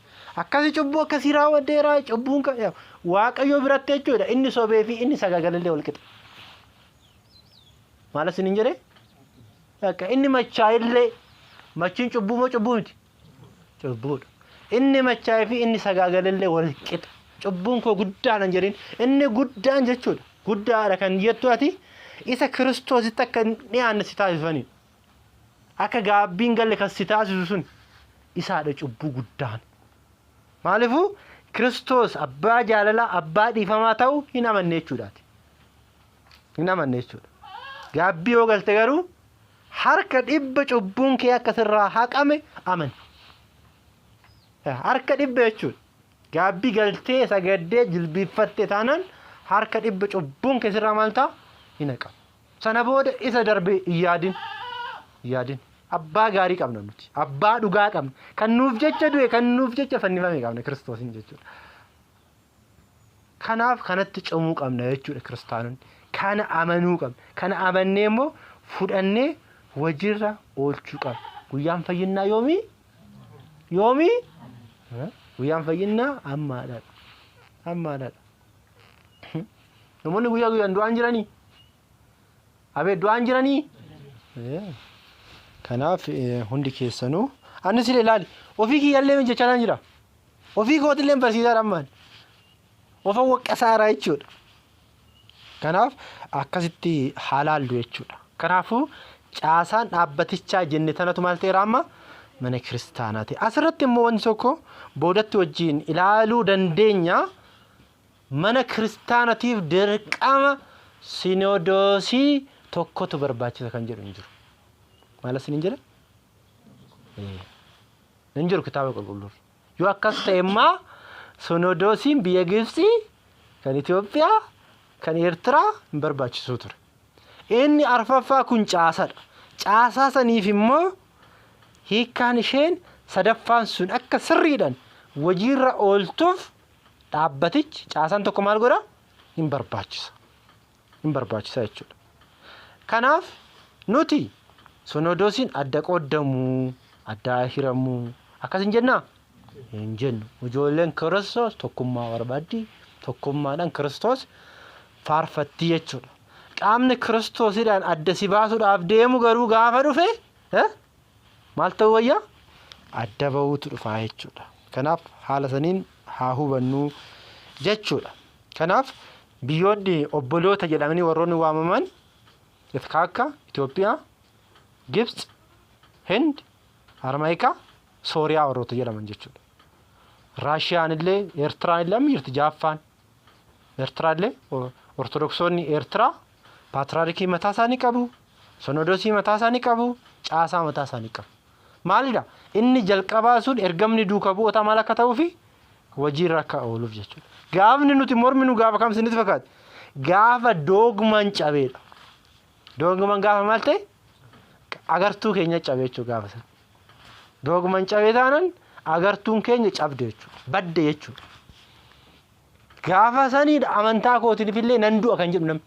Akkasii cubbuu akkasii raawwadheeraa cubbuun Waaqayyo biratti jechuudha. Inni sobee fi inni sagaagalillee wal qixa. Maal isiniin jedhee? Akka inni machaa'illee machiin cubbuu moo cubbuu miti? Cubbuudha. Inni machaa'ee fi inni sagaagalillee wal qixa. Cubbuun koo guddaadha jedhin inni guddaan jechuudha. Guddaadha kan jettu ati isa Kiristoositti akka dhiyaanne si taasisanii. Akka gaabbiin galle kan si taasisu sun isaadha cubbuu guddaan. Maaliifuu Kiristoos abbaa jaalalaa abbaa dhiifamaa ta'uu hin amanne jechuudhaati. Hin amanne jechuudha. Gaabbii yoo galte garuu harka 100 cubbuun kee akka sirraa haqame amani. Harka 100 jechuudha. Gaabbii galtee sagaddee jilbiiffatte taanaan harka 100 cubbuun kee sirraa maal ta'a? Hin haqamu. Sana booda isa darbee yaadin. Abbaa gaarii qabna nuti. Abbaa dhugaa qabna. Kan nuuf jecha du'e kan nuuf jecha fannifame qabna Kiristoosin jechuudha. Kanaaf kanatti cimuu qabna jechuudha kiristaanonni. Kana amanuu qabna. Kana amannee immoo fudhannee wajjirra oolchuu qabna. Guyyaan fayyinaa yoomii? Guyyaan fayyinaa ammaadha. Namoonni guyyaan du'aan jiranii? Abee du'aan jiranii? Kanaaf hundi keessanuu anis ilaali ofii kiyyallee jechaan jira. Ofii kootillee barsiisaa ammaan. Ofa waqqasaara jechuudha. Kanaaf akkasitti haalaallu jechuudha. Kanaafuu caasaan dhaabbatichaa jenne tanatu maal ta'eera amma mana kiristaanaati. Asirratti immoo wanti tokko boodatti wajjin ilaaluu dandeenya. Mana kiristaanatiif dirqama sinodoosii tokkotu barbaachisa kan jedhu hin jiru. Maal asiniin jedha? Hin jiru kitaaba qulqulluu. Yoo akkas ta'e immoo sinodoosiin biyya Gibxii kan Itoophiyaa kan Eertiraa hin barbaachisu ture. Inni arfaffaa kun caasadha. Caasaa saniif immoo hiikkaan isheen sadaffaan sun akka sirriidhaan hojiirra ooltuuf dhaabbatichi caasaan tokko maal godha? Hin barbaachisa. Hin barbaachisa jechuudha. Kanaaf nuti sinodoosiin adda qoodamuu, adda hiramuu akkas hin jennaa? Hin jennu. Ijoolleen Kiristoos tokkummaa barbaaddi. Tokkummaadhaan Kiristoos faarfatti jechuudha. Qaamni Kiristoosiidhaan adda si baasuudhaaf deemu garuu gaafa dhufe maal ta'uu wayyaa? Adda bahuutu dhufaa jechuudha. Kanaaf haala saniin haa hubannuu jechuudha. Kanaaf biyyoonni obboloota jedhamanii warroonni waamaman akka Itoophiyaa, Gibxi, Hind, Armeeniyaa, Sooriyaa warroota jedhaman jechuudha. Raashiyaan illee Eertiraan illee jirti Jaappaan. Eertiraan illee Ortodoksonni Eertiraa paatriyaarkii mataa isaanii qabu, sinodoosii mataa isaanii qabu, caasaa mataa isaanii qabu. Maalidha? Inni jalqabaa sun ergamni duuka bu'oota maal akka ta'uu fi hojiirra akka ooluuf jechuudha. Gaafni nuti morminu gaafa kam isinitti fakkaate? Gaafa doogmaan cabeedha. Doogmaan gaafa maal ta'e? Agartuu keenya cabee jechuudha gaafa sana. Doogmaan cabee taanaan agartuun keenya cabde jechuudha. Badde jechuudha. Gaafa saniidha amantaa kootiif illee nan du'a kan jedhu namni.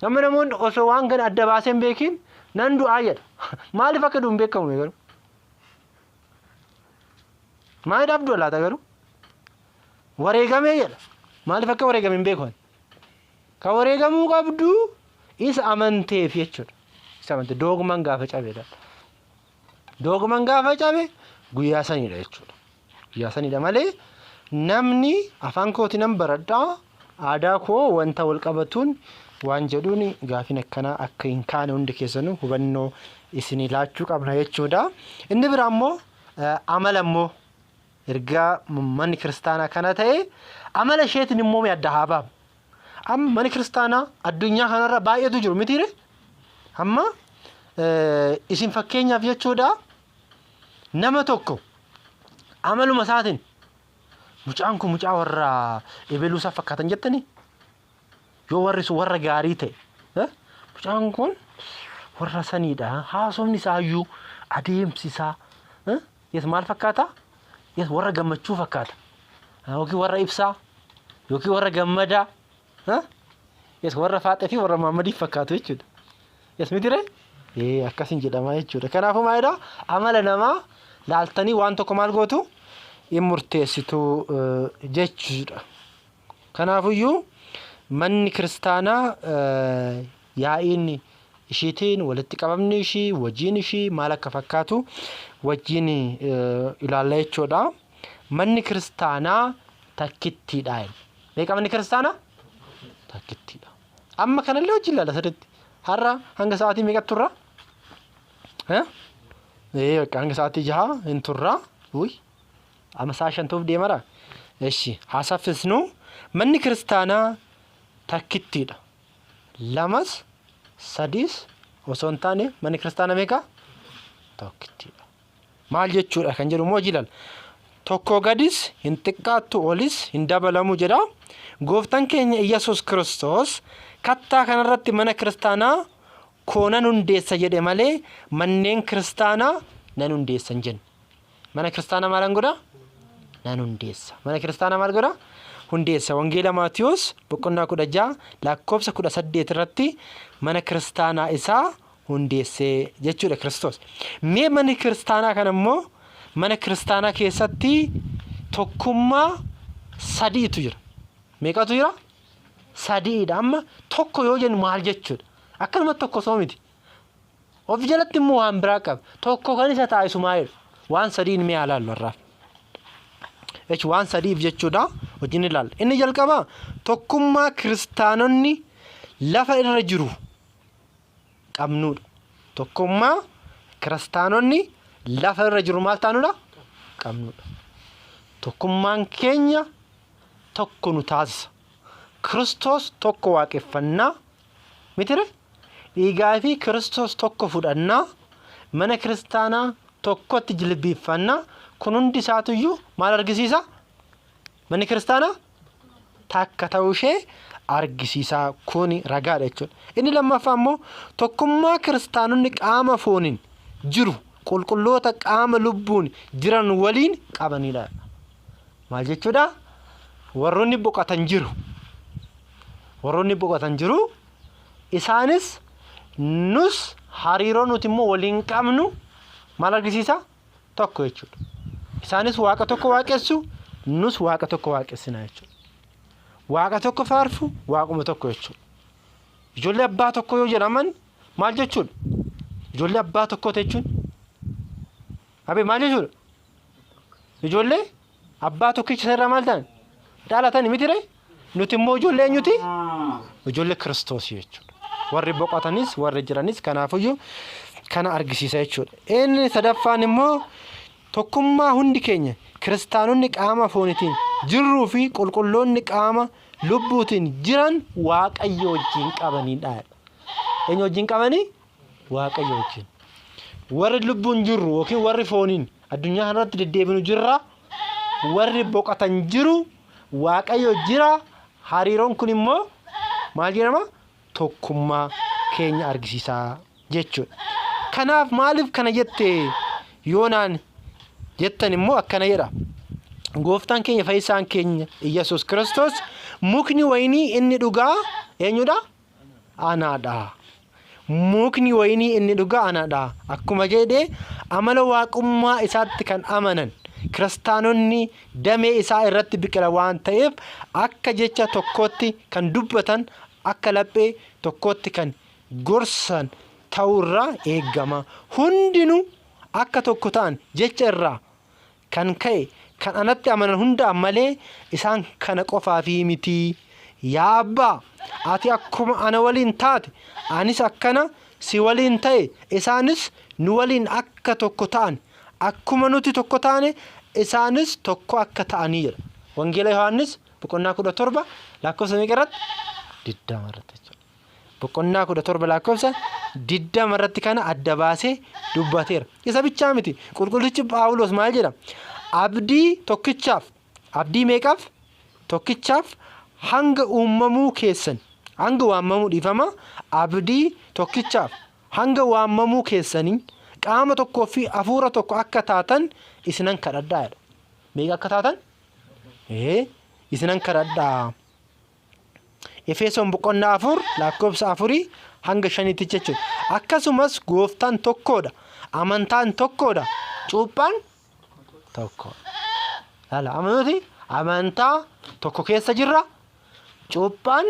Namoonni osoo waan kana adda baasee hin beekin nan du'aa jedha. Maaliif akka du'u hin beekamu garuu? Maaliidhaaf du'a laata garuu? Wareegamee jedha. Maaliif akka wareegame hin beekamu? Kan wareegamuu qabdu isa amanteef jechuudha. Isa amante doogmaan gaafa cabeedha. Doogmaan gaafa cabe guyyaa saniidha jechuudha. Guyyaa saniidha malee namni afaan kooti nan baradhaa aadaa koo wanta wal qabatuun waan jedhuun gaafin akkana akka hin kaane hundi keessanuu hubannoo isinii laachuu qabna jechuudha. Inni biraa immoo amala immoo erga manni kiristaanaa kana ta'e amala isheetiin immoo adda haa baamu. Amma manni kiristaanaa addunyaa kanarra baay'eetu jiru mitiire. Amma isin fakkeenyaaf jechuudha nama tokko amaluma isaatiin mucaan kun mucaa warra ebeluusaa fakkaatan jettanii yoo warri sun warra gaarii ta'e mucaan kun warra saniidha haasofni isaayyuu adeemsi isaa yes maal fakkaata yes warra gammachuu fakkaata yookiin warra ibsaa yookiin warra gammadaa yes warra faaxee fi warra maamadii fakkaatu jechuudha yes mitire akkasin jedhama jechuudha. Kanaafuu maalidha amala namaa laaltanii waan tokko maal gootu in murteessitu jechuudha. Kanaafuyyuu manni kiristaanaa yaa'iin ishiitiin walitti qabamni ishii wajjin ishii maal akka fakkaatu wajjin ilaalla jechuudha. Manni kiristaanaa takkittiidha. Meeqa manni kiristaanaa? Takkittiidha. Amma kanallee wajjin ilaalla sadiitti. Har'a hanga sa'aatii meeqa turra? Hanga sa'aatii 6 hin turra. Amma sa'a 5 deemara. Eshi haasafisnu manni kiristaanaa takkittiidha. Lamas sadis osoo hin taane manni kiristaanaa meeqa? Takkittiidha. Maal jechuudha kan jedhu immoo jilal. Tokko gadis hin xiqqaattu olis hin dabalamu jedha. Gooftaan keenya Iyyesuus Kiristoos kattaa kanarratti mana kiristaanaa koonan hundeessa jedhe malee manneen kiristaanaa nan hundeessa hin jenne. Mana kiristaanaa maalan godha? Nan hundeessa. Mana kiristaanaa maal godha? Hundeessa. Wangeela Maatiyos boqonnaa 16 lakkoofsa 18 irratti mana kiristaanaa isaa hundeessee jechuudha Kiristoos. Mee mana kiristaanaa kana immoo mana kiristaanaa keessatti tokkummaa sadiitu jira. Meeqatu jira? Sadiidha. Amma tokko yoo jennu maal jechuudha? Akkanuma tokko soo miti. Of jalatti immoo waan biraa qaba. Tokko kan isa taasisu maalidha? Waan sadiin mee ilaallu har'aaf. Waan sadiif jechuudha wajjin ilaalla. Inni jalqaba tokkummaa kiristaanonni lafa irra jiru qabnuudha. Tokkummaa kiristaanonni lafa irra jiru maal taanuudha? Qabnuudha. Tokkummaan keenya tokko nu taasisa. Kiristoos tokko waaqeffannaa mitire dhiigaa fi Kiristoos tokko fudhannaa mana kiristaanaa tokkotti jilbiiffannaa kun hundi isaatuyyuu maal argisiisa? Manni kiristaanaa takka ta'uu ishee argisiisa kun ragaadha jechuudha. Inni lammaffaa immoo tokkummaa kiristaanonni qaama fooniin jiru qulqulloota qaama lubbuun jiran waliin qabanidha. Maal jechuudha? Warroonni boqotan jiru. Warroonni boqotan jiru isaanis nus hariiroo nuti immoo waliin qabnu maal argisiisa? Tokko jechuudha. Isaanis waaqa tokko waaqessu nus waaqa tokko waaqessina jechuudha. Waaqa tokko faarfu waaquma tokko jechuudha. Ijoollee abbaa tokko yoo jedhaman maal jechuudha? Ijoollee abbaa tokko jechuun abee maal jechuudha? Ijoollee abbaa tokkicha irraa maal ta'an? Dhalatan mitire? Nuti immoo ijoollee eenyuti? Ijoollee Kiristoos jechuudha. Warri boqotanis warri jiranis kanaafuyyuu kana argisiisa jechuudha. Inni sadaffaan immoo tokkummaa hundi keenya kiristaanonni qaama foonitiin jirruu fi qulqulloonni qaama lubbuutiin jiran Waaqayyo wajjin qabanidha. Eenyu wajjin qabanii? Waaqayyo wajjin. Warri lubbuun jirru yookiin warri fooniin addunyaa kanarratti deddeebinu jirra. Warri boqotan jiru Waaqayyo jira. Hariiroon kun immoo maal jedhama? Tokkummaa keenya argisiisa jechuudha. Kanaaf maaliif kana jette yoonaan jettan immoo akkana jedha. Gooftaan keenya fayyisaan keenya Iyyesuus Kiristoos mukni waynii inni dhugaa eenyudha? Anaadha. Mukni waynii inni dhugaa anaadha. Akkuma jedhee amala waaqummaa isaatti kan amanan kiristaanonni damee isaa irratti biqila waan ta'eef akka jecha tokkotti kan dubbatan akka laphee tokkotti kan gorsan ta'urraa eegama. Hundinuu akka tokko ta'an jecha irraa kan ka'e kan anatti amanan hunda malee isaan kana qofaa fi miti. Yaa abbaa
ati akkuma ana waliin taate anis akkana si waliin ta'e isaanis nu waliin akka tokko ta'an akkuma nuti tokko taane isaanis tokko akka ta'anii jedha. Wangeela Yohaannis boqonnaa 17 lakkoofsa meeqarratti 20 irratti. Boqonnaa 17 lakkoofsa 20 irratti kana adda baasee dubbateera. Isa bichaa miti. Qulqullichi Phaawulos maal jedha? Abdii tokkichaaf abdii meeqaaf? Tokkichaaf hanga uumamuu keessan hanga waamamuu dhiifama abdii tokkichaaf hanga waamamuu keessanii qaama tokkoo fi hafuura tokko akka taatan isinan kadhadhaa jedha. Meeqa akka taatan? Isinan kadhadhaa. Efesoon boqonnaa 4 lakkoofsa 4 hanga 5 jechuudha. Akkasumas gooftaan tokkodha. Amantaan tokkodha. Cuuphaan tokkodha. Laala amanuuti amantaa tokko keessa jirra. Cuuphaan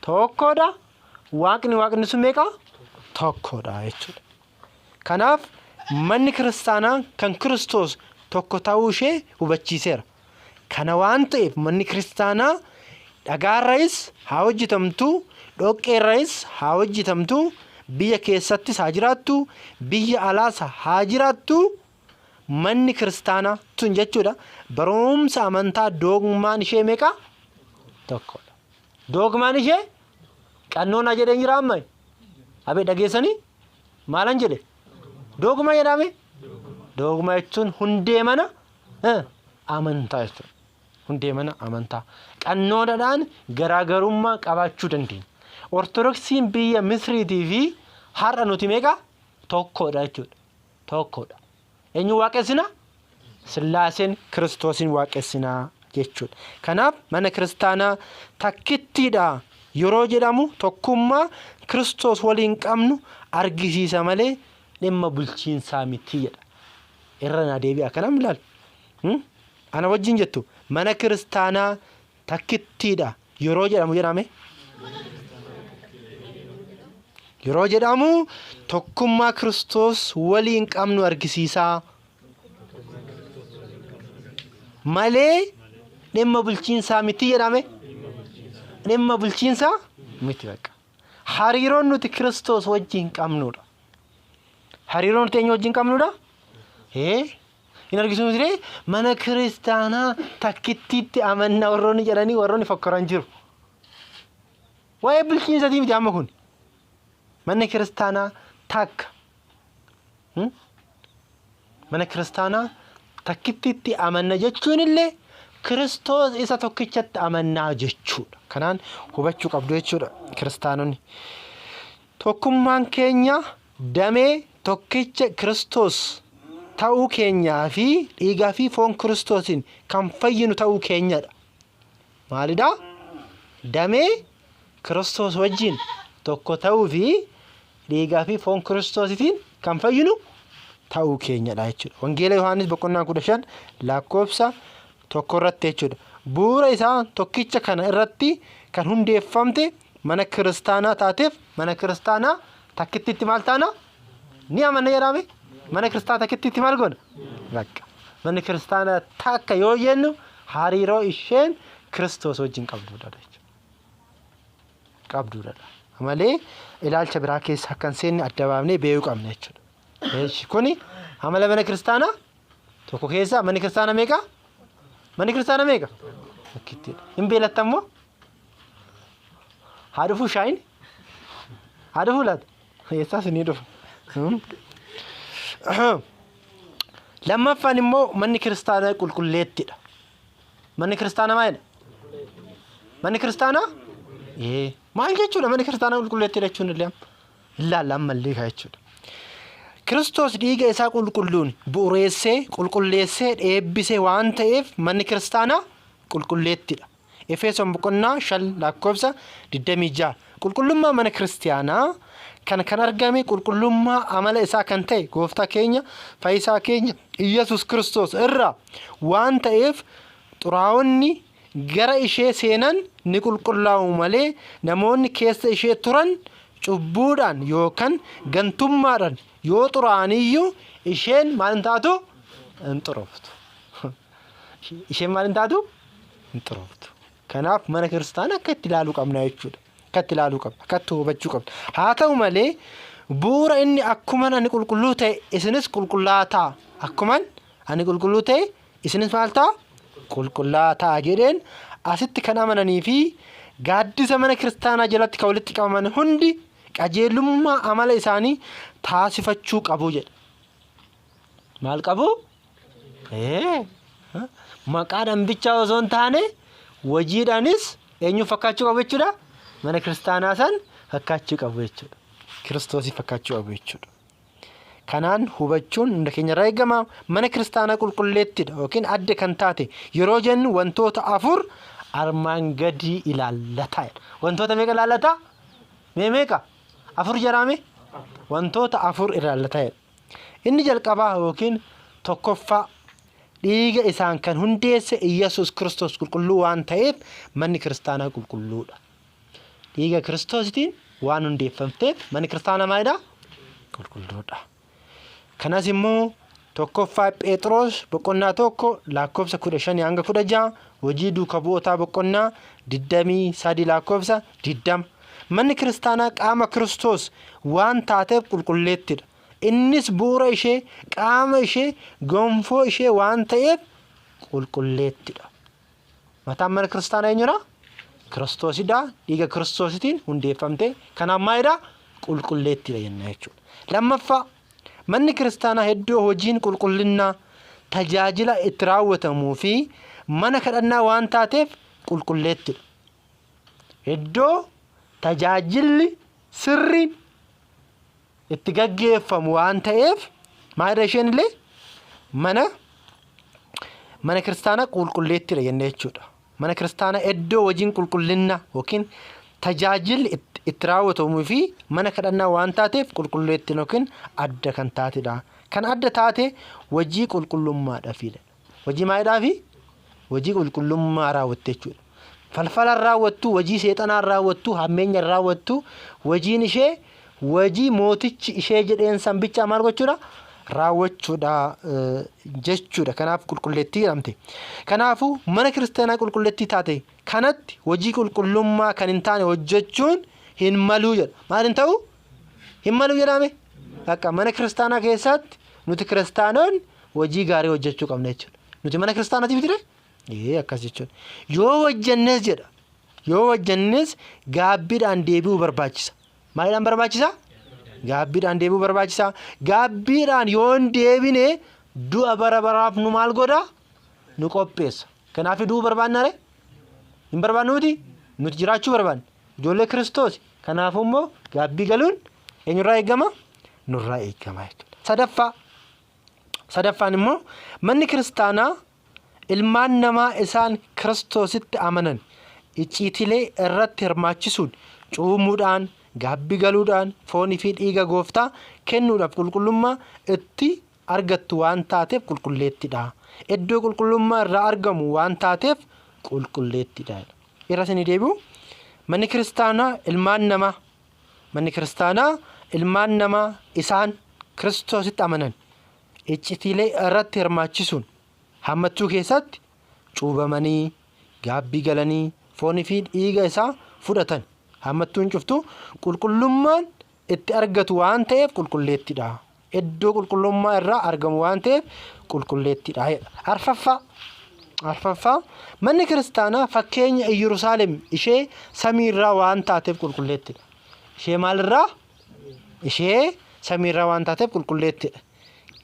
tokkodha. Waaqni sun meeqa? Tokkodha jechuudha. Kanaaf manni kiristaanaa kan Kiristoos tokko ta'uu ishee hubachiiseera. Kana waan ta'eef manni kiristaanaa dhagaarraayis haa hojjetamtu, dhoqqeerraayis haa hojjetamtu, biyya keessattis haa jiraattu, biyya alaas haa jiraattu, manni kiristaanaa tun jechuudha. Barumsa amantaa doogmaan ishee meeqa? Tokkodha. Doogmaan ishee qannoona jedheen jira amma. Abee dhageessanii maalan jedhe? Doogma jedhame? Doogma jechuun hundee mana amantaa jechuudha. Hundee mana amantaa. Qannoodhaan garaagarummaa qabaachuu dandeenya. Ortodoksiin biyya Misriitii fi har'a nuti meeqa? Tokkodha jechuudha. Tokkodha. Eenyu waaqessina? Sillaaseen Kiristoosin waaqessina jechuudha. Kanaaf mana kiristaanaa takkittiidha yeroo jedhamu tokkummaa Kiristoos waliin qabnu argisiisa malee dhimma bulchiinsaa miti jedha. Irra na deebi'a kanam ilaal. Ana wajjin jettu mana kiristaanaa takkittiidha yeroo jedhamu jedhame. Yeroo jedhamu tokkummaa Kiristoos waliin qabnu argisiisaa malee dhimma bulchiinsaa miti jedhame. Dhimma bulchiinsaa miti baqa. Hariiroon nuti Kiristoos wajjin qabnudha. Hariiroon nuti eenyu wajjin qabnudha? Hin argisiisu diree mana kiristaanaa takkittiitti amanna warroonni jedhanii warroonni fakkaran jiru. Waa'ee bulchiinsatii miti amma kun. Manni kiristaanaa takka. Mana kiristaanaa takkittiitti amanna jechuun illee Kiristoos isa tokkichatti amannaa jechuudha. Kanaan hubachuu qabdu jechuudha kiristaanonni. Tokkummaan keenya damee tokkicha Kiristoos ta'uu keenyaa fi dhiigaa fi foon Kiristoosiin kan fayyinu ta'uu keenyadha. Maalidha? Damee Kiristoos wajjin tokko ta'uu fi dhiigaa fi foon Kiristoosiin kan fayyinu ta'uu keenyadha jechuudha. Wangeela Yohaannis boqonnaa 15 lakkoofsa 1 irratti jechuudha. Bu'uura isaa tokkicha kana irratti kan hundeeffamte mana kiristaanaa taateef mana kiristaanaa takkittiitti maal taana? Ni amanna jedhame. Mana kiristaanaa takkittiitti maal goona? Bakka. Mana kiristaanaa takka yoo jennu hariiroo isheen Kiristoos wajjin qabduudha jechuudha. Qabduudha. Malee ilaalcha biraa keessa akkan seenne adda baafnee beekuu qabna jechuudha. Kuni amala mana kiristaanaa tokko keessa mana kiristaanaa meeqa? Mana kiristaanaa meeqa? Takkittiidha. Hin beelattammoo? Haa dhufuu shaayin? Haa dhufuu laata? Eessaas ni dhufu. Lammaffaan immoo manni kiristaanaa qulqulleettidha. Manni kiristaanaa maalidha? Manni kiristaanaa? Maal jechuudha manni kiristaanaa qulqulleettidha jechuun illee ilaalla ammallee kaa jechuudha. Kiristoos dhiiga isaa qulqulluun bu'uureessee qulqulleessee eebbisee waan ta'eef manni kiristaanaa qulqulleettidha. Efesoon boqonnaa 5 lakkoofsa 26. Qulqullummaa mana kiristaanaa kan argame qulqullummaa amala isaa kan ta'e gooftaa keenya fayyisaa keenya Iyesuus Kiristoos irraa waan ta'eef xuraa'onni gara ishee seenan ni qulqullaa'u malee namoonni keessa ishee turan cubbuudhaan yookaan gantummaadhaan yoo xuraa'aniyyuu isheen maal taatu? Hin xurooftu. Isheen maal taatu? Hin xurooftu. Kanaaf mana kiristaanaa akka itti ilaaluu qabna jechuudha. akkatti ilaaluu qabda akkatti hubachuu qabda haa ta'u malee bu'uura inni akkuma ani qulqulluu ta'e isinis qulqullaataa akkuma ani qulqulluu ta'e isinis maal ta'a qulqullaataa jedheen asitti kan amananii fi gaaddisa mana kiristaanaa jalatti kan walitti qabaman hundi qajeelummaa amala isaanii taasifachuu qabu jedha maal qabu maqaadhaan bichaa osoo hin taane hojiidhaanis eenyu fakkaachuu qabu jechuudha mana kiristaanaa san fakkaachuu qabu jechuudha kiristoosii fakkaachuu qabu jechuudha kanaan hubachuun hunda keenya irraa eegama mana kiristaanaa qulqulleettidha yookiin adda kan taate yeroo jennu wantoota afur armaan gadii ilaallata wantoota meeqa ilaallata meeqa afur jaraame wantoota afur ilaallata inni jalqabaa yookiin tokkoffaa dhiiga isaan kan hundeesse Iyyesuus Kiristoos qulqulluu waan ta'eef manni kiristaanaa qulqulluudha dhiiga Kiristoositiin waan hundeeffamteef manni kiristaanaa maalidha qulqulluudha kanas immoo tokkoffaa Phexros boqonnaa 1 lakkoofsa 15 hanga 16 hojii duukaa bu'ootaa boqonnaa 23 lakkoofsa 20 manni kiristaanaa qaama Kiristoos waan taateef qulqulleettidha innis bu'uura ishee qaama ishee gonfoo ishee waan ta'eef qulqulleettidha mataan mana kiristaanaa eenyudha Kiristoosidha dhiiga Kiristoositiin hundeeffamte kanaaf maalidha qulqulleettidha jenna jechuudha lammaffaa manni kiristaanaa iddoo hojiin qulqullinnaa tajaajila itti raawwatamuu fi mana kadhannaa waan taateef qulqulleettidha iddoo tajaajilli sirriin itti gaggeeffamu waan ta'eef maalidha isheen illee mana kiristaanaa qulqulleettidha jenna jechuudha mana kiristaanaa iddoo hojiin qulqullinnaa yookiin tajaajilli itti raawwatamuu fi mana kadhannaa waan taateef qulqulleettidha yookiin adda kan taatedha kan adda taate hojii qulqullummaadhaafidha hojii maalidhaafi hojii qulqullummaa raawwatte jechuudha falfala raawwattu hojii seexanaa raawwattu hammeenya raawwattu hojiin ishee hojii mootichi ishee jedheen san bicha maal gochuudha raawwachuudha jechuudha kanaaf qulqulleettii jedhamte kanaafu mana kiristaanaa qulqulleettii taate kanatti hojii qulqullummaa kan hin taane hojjechuun hin maluu jedha maal hin ta'u hin maluu jedhame akka mana kiristaanaa keessatti nuti kiristaanoon hojii gaarii hojjechuu qabna jechuudha nuti mana kiristaanaatiif dire akkas jechuudha yoo hojjennes jedha yoo hojjennes gaabbiidhaan deebi'uu barbaachisa maalidhaan barbaachisa gaabbiidhaan deebi'uu barbaachisa gaabbiidhaan yoo hin deebine du'a bara baraaf nu maal godha nu qopheessa kanaaf du'uu barbaannare hin barbaannu nuti jiraachuu barbaanna ijoollee Kiristoos kanaaf immoo gaabbii galuun eenyurraa eegama nurraa eegama jechuudha sadaffaan immoo manni kiristaanaa ilmaan namaa isaan Kiristoositti amanan icciitilee irratti hirmaachisuun cuumuudhaan gaabbii galuudhaan foonii fi dhiiga gooftaa kennuudhaaf qulqullummaa itti argattu waan taateef qulqulleettidha iddoo qulqullummaa irraa argamu waan taateef qulqulleettidha irra sini deebi'u manni kiristaanaa ilmaan namaa isaan Kiristoositti amanan icciitilee irratti hirmaachisuun hammachuu keessatti cuubamanii gaabbii galanii foonii fi dhiiga isaa fudhatan hammattuun cuftu qulqullummaan itti argatu waan ta'eef qulqulleettidha iddoo qulqullummaa irraa argamu waan ta'eef qulqulleettidha arfaffaa manni kiristaanaa fakkeenya Yerusaalem ishee samii irraa waan taateef qulqulleettidha ishee maalirraa ishee samii irraa waan taateef qulqulleettidha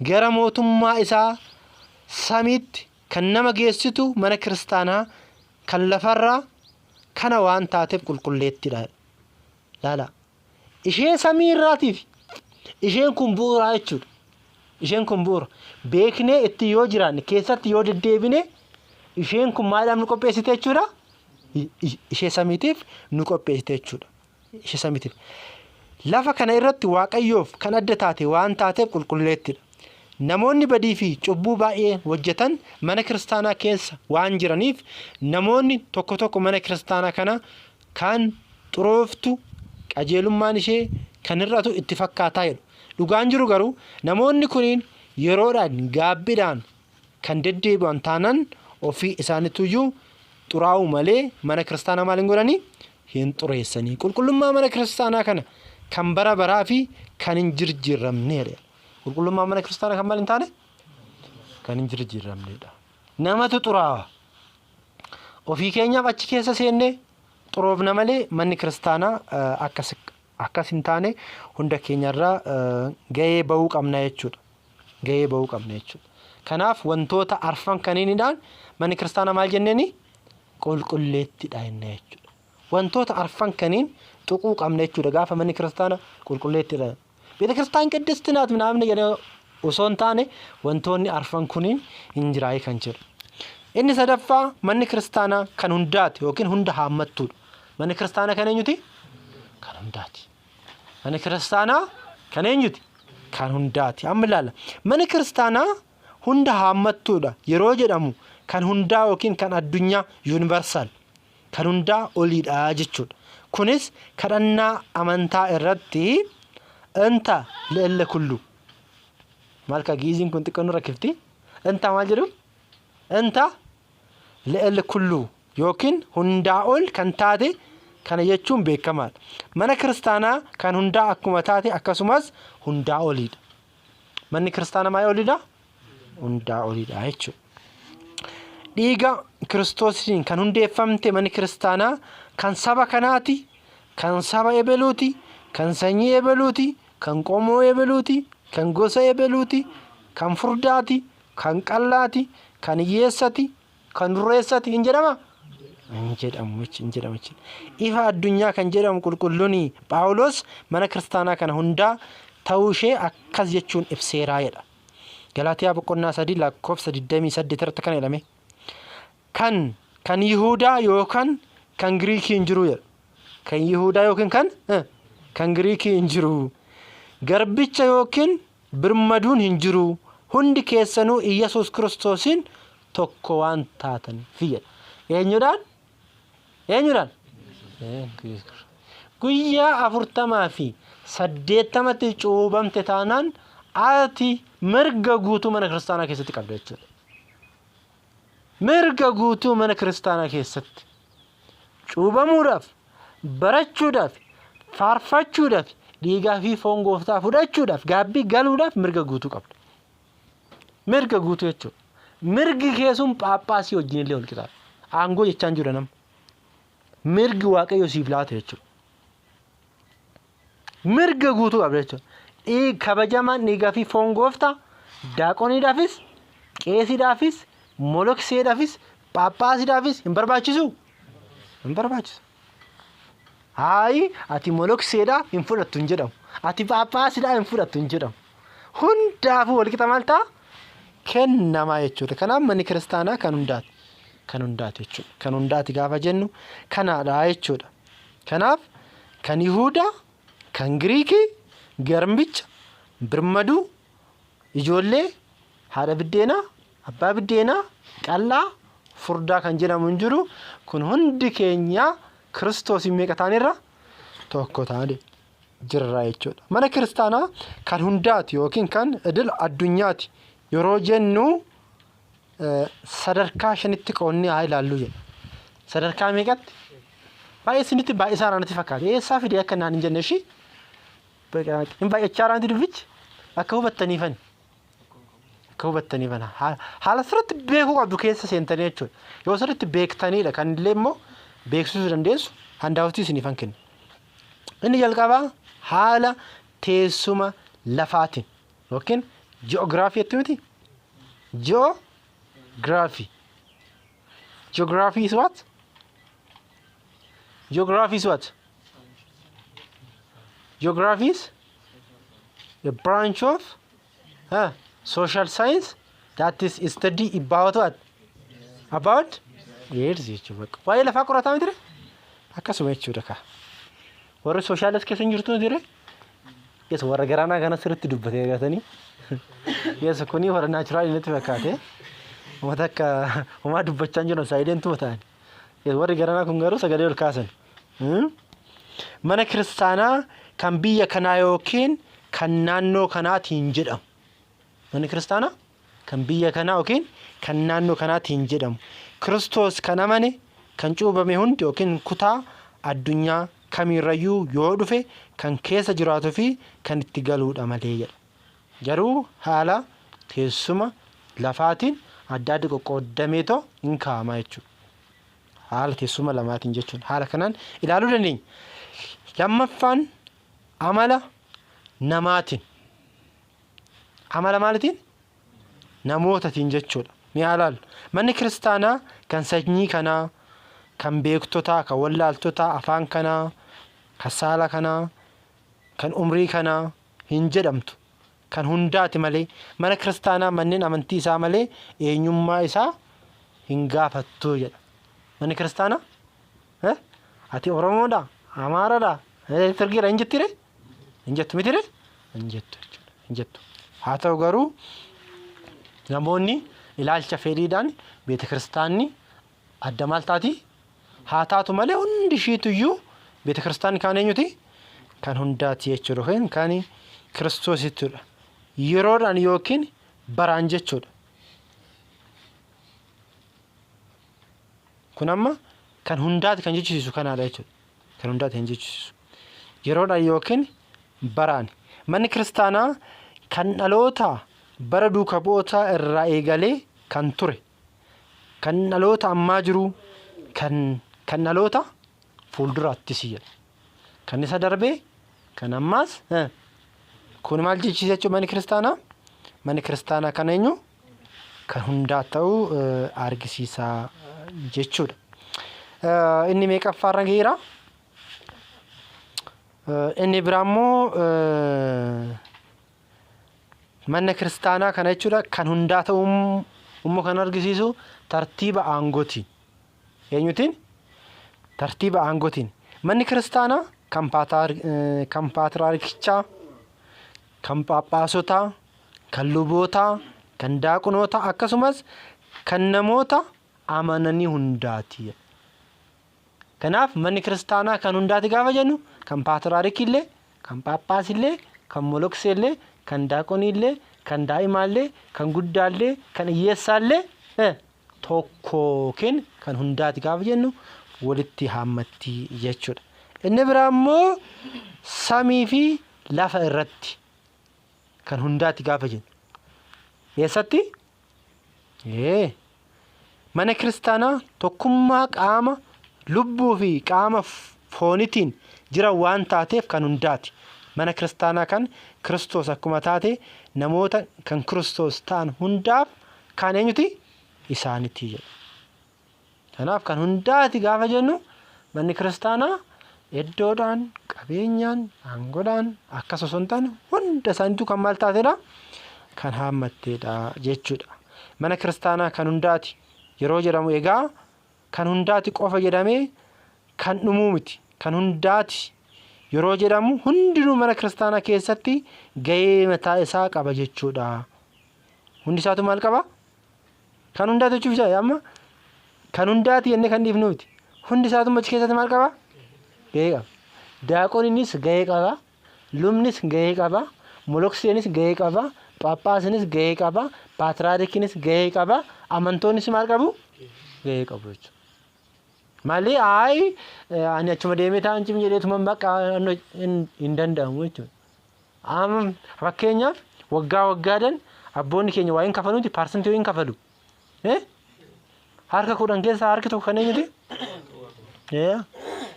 gara mootummaa isaa samiitti kan nama geessitu mana kiristaanaa kan lafarraa kana waan taateef qulqulleettidha laala ishee samii irraatiif isheen kun bu'uuraa jechuudha isheen kun bu'uura beeknee itti yoo jiraanne keessatti yoo deddeebine isheen kun maadhaaf nu qopheessite jechuudha ishee samiitiif nu qopheessite jechuudha ishee samiitiif lafa kana irratti waaqayyoof kan adda taate waan taateef qulqulleettidha namoonni badii fi cubbuu baay'ee hojjetan mana kiristaanaa keessa waan jiraniif namoonni tokko mana kiristaanaa kana kan xurooftu qajeelummaan ishee kan irratu itti fakkaataa jedhu dhugaan jiru garuu namoonni kuniin yeroodhaan gaabbiidhaan kan deddeebi'an taanan ofii isaaniitu iyyuu xuraa'uu malee mana kiristaanaa maal hin godhanii hin xureessanii. Qulqullummaa mana kiristaanaa kana kan bara baraa fi kan hin jijjiiramneedha. Qulqullummaa mana kiristaanaa kan maal hin taane kan hin jijjiiramneedha. Namatu xuraawa. Ofii keenyaaf achi keessa seennee xuroofna malee manni kiristaanaa akkas hin taane hunda keenyarraa gahee bahuu qabna jechuudha. Gahee bahuu qabna jechuudha. Kanaaf wantoota arfan kaniinidhaan manni kiristaanaa maal jenneeni qulqulleettidha jennee jechuudha. Wantoota arfan kaniin tuquu qabna jechuudha gaafa manni kiristaanaa qulqulleettidha. Beeta kiristaan qiddisti naat namni jedhee osoo hin taane wantoonni arfan kuniin hin jiraayee kan jiru. Inni sadaffaa manni kiristaanaa kan hundaati yookiin hunda haammattuudha. Manni kiristaanaa kan eenyuti? Kan hundaati. Manni kiristaanaa kan eenyuti? Kan hundaati. Amma ilaala. Manni kiristaanaa hunda haammattuudha yeroo jedhamu kan hundaa yookiin kan addunyaa yuunivarsaal kan hundaa oliidha jechuudha. Kunis kadhannaa amantaa irratti anta leelle kullu. Maal ka giiziin kun xiqqoo rakkifti? Anta maal jedhu? Anta leelle kullu yookiin hundaa ol kan taate kana jechuun beekamaadha. Mana kiristaanaa kan hundaa akkuma taate akkasumas hundaa oliidha. Manni kiristaanaa maal oliidha? Hundaa oliidha jechuudha. Dhiiga Kiristoosiin kan hundeeffamte manni kiristaanaa kan saba kanaati, kan saba ebeluuti, kan sanyii ebeluuti, kan qomoo ebeluuti, kan gosa ebeluuti, kan furdaati, kan qallaati, kan hiyyeessati, kan dureessati hin jedhama? Hin jedhamu. Ifa addunyaa kan jedhamu qulqulluun Phaawulos mana kiristaanaa kana hundaa ta'uu ishee akkas jechuun ibseeraa jedha. Galaatiyaa boqonnaa 3 lakkoofsa 28 irratti kan jedhame. Kan Yihuudaa yookaan kan Giriikii hin jiru jedha. Kan Yihuudaa yookiin kan Giriikii hin jiru. Garbicha yookiin birmaduun hin jiru. Hundi keessanuu Iyyasuus Kiristoosiin tokko waan taataniif jedha. Eenyudhaan? Guyyaa 48 cuubamte taanaan ati mirga guutuu mana kiristaanaa keessatti qabda jechuudha. Mirga guutuu mana kiristaanaa keessatti cuubamuudhaaf, barachuudhaaf, faarfachuudhaaf, dhiigaa fi foon gooftaa fudhachuudhaaf, gaabbii galuudhaaf mirga guutuu qabda. Mirga guutuu jechuudha. Mirgi keessuun Phaaphaasii wajjin illee wal qixaadha. Aangoo jechaan jiru nama. Mirgi Waaqayyo siif laate jechuudha. Mirga guutuu qabda jechuudha. Kabajamaan dhiigaa fi foon gooftaa daaqoniidhaafis, qeesiidhaafis, molokseedhaafis, Phaaphaasiidhaafis hin barbaachisu? Hin barbaachisu. Ati molokseedhaa hin fudhattu hin jedhamu. Ati Phaaphaasiidhaa hin fudhattu hin jedhamu. Hundaafuu wal qixa maal ta'a? Kennamaa jechuudha. Kanaaf manni kiristaanaa kan hundaati. Kan hundaati jechuudha. Kan hundaati gaafa jennu kanaadha jechuudha. Kanaaf kan Yihuudaa, kan Giriikii, garbicha, birmaduu, ijoollee, haadha biddeenaa, abbaa biddeenaa, qallaa, furdaa kan jedhamu hin jiru. Kun hundi keenya Kiristoosiin meeqa taanirra? Tokko taane jirra jechuudha. Mana kiristaanaa kan hundaati yookiin kan idil addunyaati yeroo jennu sadarkaa 5tti qoonnee haa ilaallu jedha. Sadarkaa meeqatti? Baay'ee isinitti baay'ee isaanitti fakkaata. Eessaa fidee akka naan hin jenne ishii hin baay'achaa raanti dubbichi akka hubattaniifan. Akka hubattaniifan haala sirriitti beekuu qabdu keessa seentanii jechuudha. Yoo sirriitti beektanidha kan illee immoo beeksisuu dandeessu handaawwatii isiniifan kenna. Inni jalqabaa haala teessuma lafaatiin yookiin ji'oogiraafii jetti miti? Geography. Geography is what? Geography is what? Geography is a branch of social science that is study about what? About? Yes, jechuudha. Waa'ee lafaa qorataa miti? Akkasuma jechuudha ka. Warri sooshaaliis keessa hin jirtu miti? Yes, warra garaanaa kana sirriitti dubbatee gatanii. Yes, kuni warra naachuraali natti fakkaate. Uummata akka uumaa dubbachaa jiran saayilentuu ta'an. Yes, warri garaanaa kun garuu sagalee ol kaasan. Mana kiristaanaa kan biyya kanaa yookiin kan naannoo kanaatiin jedhamu. Manni kiristaanaa kan biyya kanaa yookiin kan naannoo kanaatiin jedhamu. Kiristoos kan amane kan cuubame hundi yookiin kutaa addunyaa kamiirrayyuu yoo dhufe kan keessa jiraatuu fi kan itti galuudha malee jedha. Garuu haala teessuma lafaatiin adda adda qoqqoodameetoo hin kaa'ama jechuudha. Haala teessuma lamaatiin jechuudha. Haala kanaan ilaaluu dandeenya. Lammaffaan amala namaatiin. Amala maalitiin? Namootatiin jechuudha. Mi'a ilaalu. Manni kiristaanaa kan sanyii kanaa, kan beektotaa, kan wallaaltotaa, afaan kanaa, kan saala kanaa, kan umrii kanaa hin jedhamtu. Kan hundaati malee mana kiristaanaa manneen amantii isaa malee eenyummaa isaa hin gaafattu jedha. Manni kiristaanaa ati Oromoodha, Amaaraadha, Tirgiidha hin jettire? Hin jettu mitire? Hin jettu jechuudha. Hin jettu. Haa ta'u garuu namoonni ilaalcha fedhiidhaan beeta kiristaanni adda maal taati? Haa taatu malee hundi ishiituyyuu beeta kiristaanni kaan eenyuti? Kan hundaati jechuudha. Kan Kiristoosittudha. Yeroodhaan yookiin baraan jechuudha. Kun amma kan hundaati kan jechisiisu kanaadha jechuudha. Kan hundaati kan jechisiisu. Yeroodhaan yookiin baraan. Manni kiristaanaa kan dhaloota bara duuka bu'ootaa irraa eegalee kan ture. Kan dhaloota ammaa jiru kan dhaloota fuulduraattis jedha. Kan isa darbee kan ammaas kun maal jechisiisa jechuudha manni kiristaanaa? Manni kiristaanaa kan eenyu? Kan hundaa ta'uu argisiisa jechuudha. Inni meeqaffaarra geera? Inni biraammoo manni kiristaanaa kana jechuudha kan hundaa ta'uu immoo kan argisiisu tartiiba aangootiin. Eenyutiin? Tartiiba aangootiin. Manni kiristaanaa kan paatriyaarkichaa, kan phaaphaasota, kan luboota, kan daaqonoota akkasumas kan namoota amananii hundaati. Kanaaf manni kiristaanaa kan hundaati gaafa jennu kan paatriyaarkillee, kan phaaphaasillee, kan molokseellee, kan daaqoniillee, kan daa'imaallee, kan guddaallee, kan hiyyeessaallee tokkookin kan hundaati gaafa jennu walitti haammatti jechuudha. Inni biraa immoo samii fi lafa irratti kan hundaati gaafa jennu. Eessatti? Mana kiristaanaa tokkummaa qaama lubbuu fi qaama foonitiin jiran waan taateef kan hundaati. Mana kiristaanaa kan Kiristoos akkuma taate namoota kan Kiristoos ta'an hundaaf kan eenyuti? Isaanitti jedha. Kanaaf kan hundaati gaafa jennu manni kiristaanaa iddoodhaan, qabeenyaan, aangoodhaan akkas osoo hin taane hunda isaaniitu kan maal taatedha? Kan haammatteedha jechuudha. Mana kiristaanaa kan hundaati yeroo jedhamu egaa kan hundaati qofa jedhamee kan dhumuu miti. Kan hundaati yeroo jedhamu hundinuu mana kiristaanaa keessatti gahee mataa isaa qaba jechuudha. Hundi isaatu maal qaba? Kan hundaati jechuuf jira amma kan hundaati jennee kan dhiifnu miti. Hundi isaatu achi keessatti maal qaba? Gahee qaba. Daaqoniinis gahee qaba. Lubnis gahee qaba. Molokseenis gahee qaba. Phaaphaasinis gahee qaba. Paatriyaarkiinis gahee qaba. Amantoonnis maal qabu? Gahee qabu jechuudha. Malee ani achuma deemee taa'an cimee jedheetuma bakka hin danda'amu jechuudha. Fakkeenyaaf waggaadhaan abboonni keenya waa hin kafaluuti paarsantii hin kafalu. Harka 10 keessaa harki tokko kan eenyuti?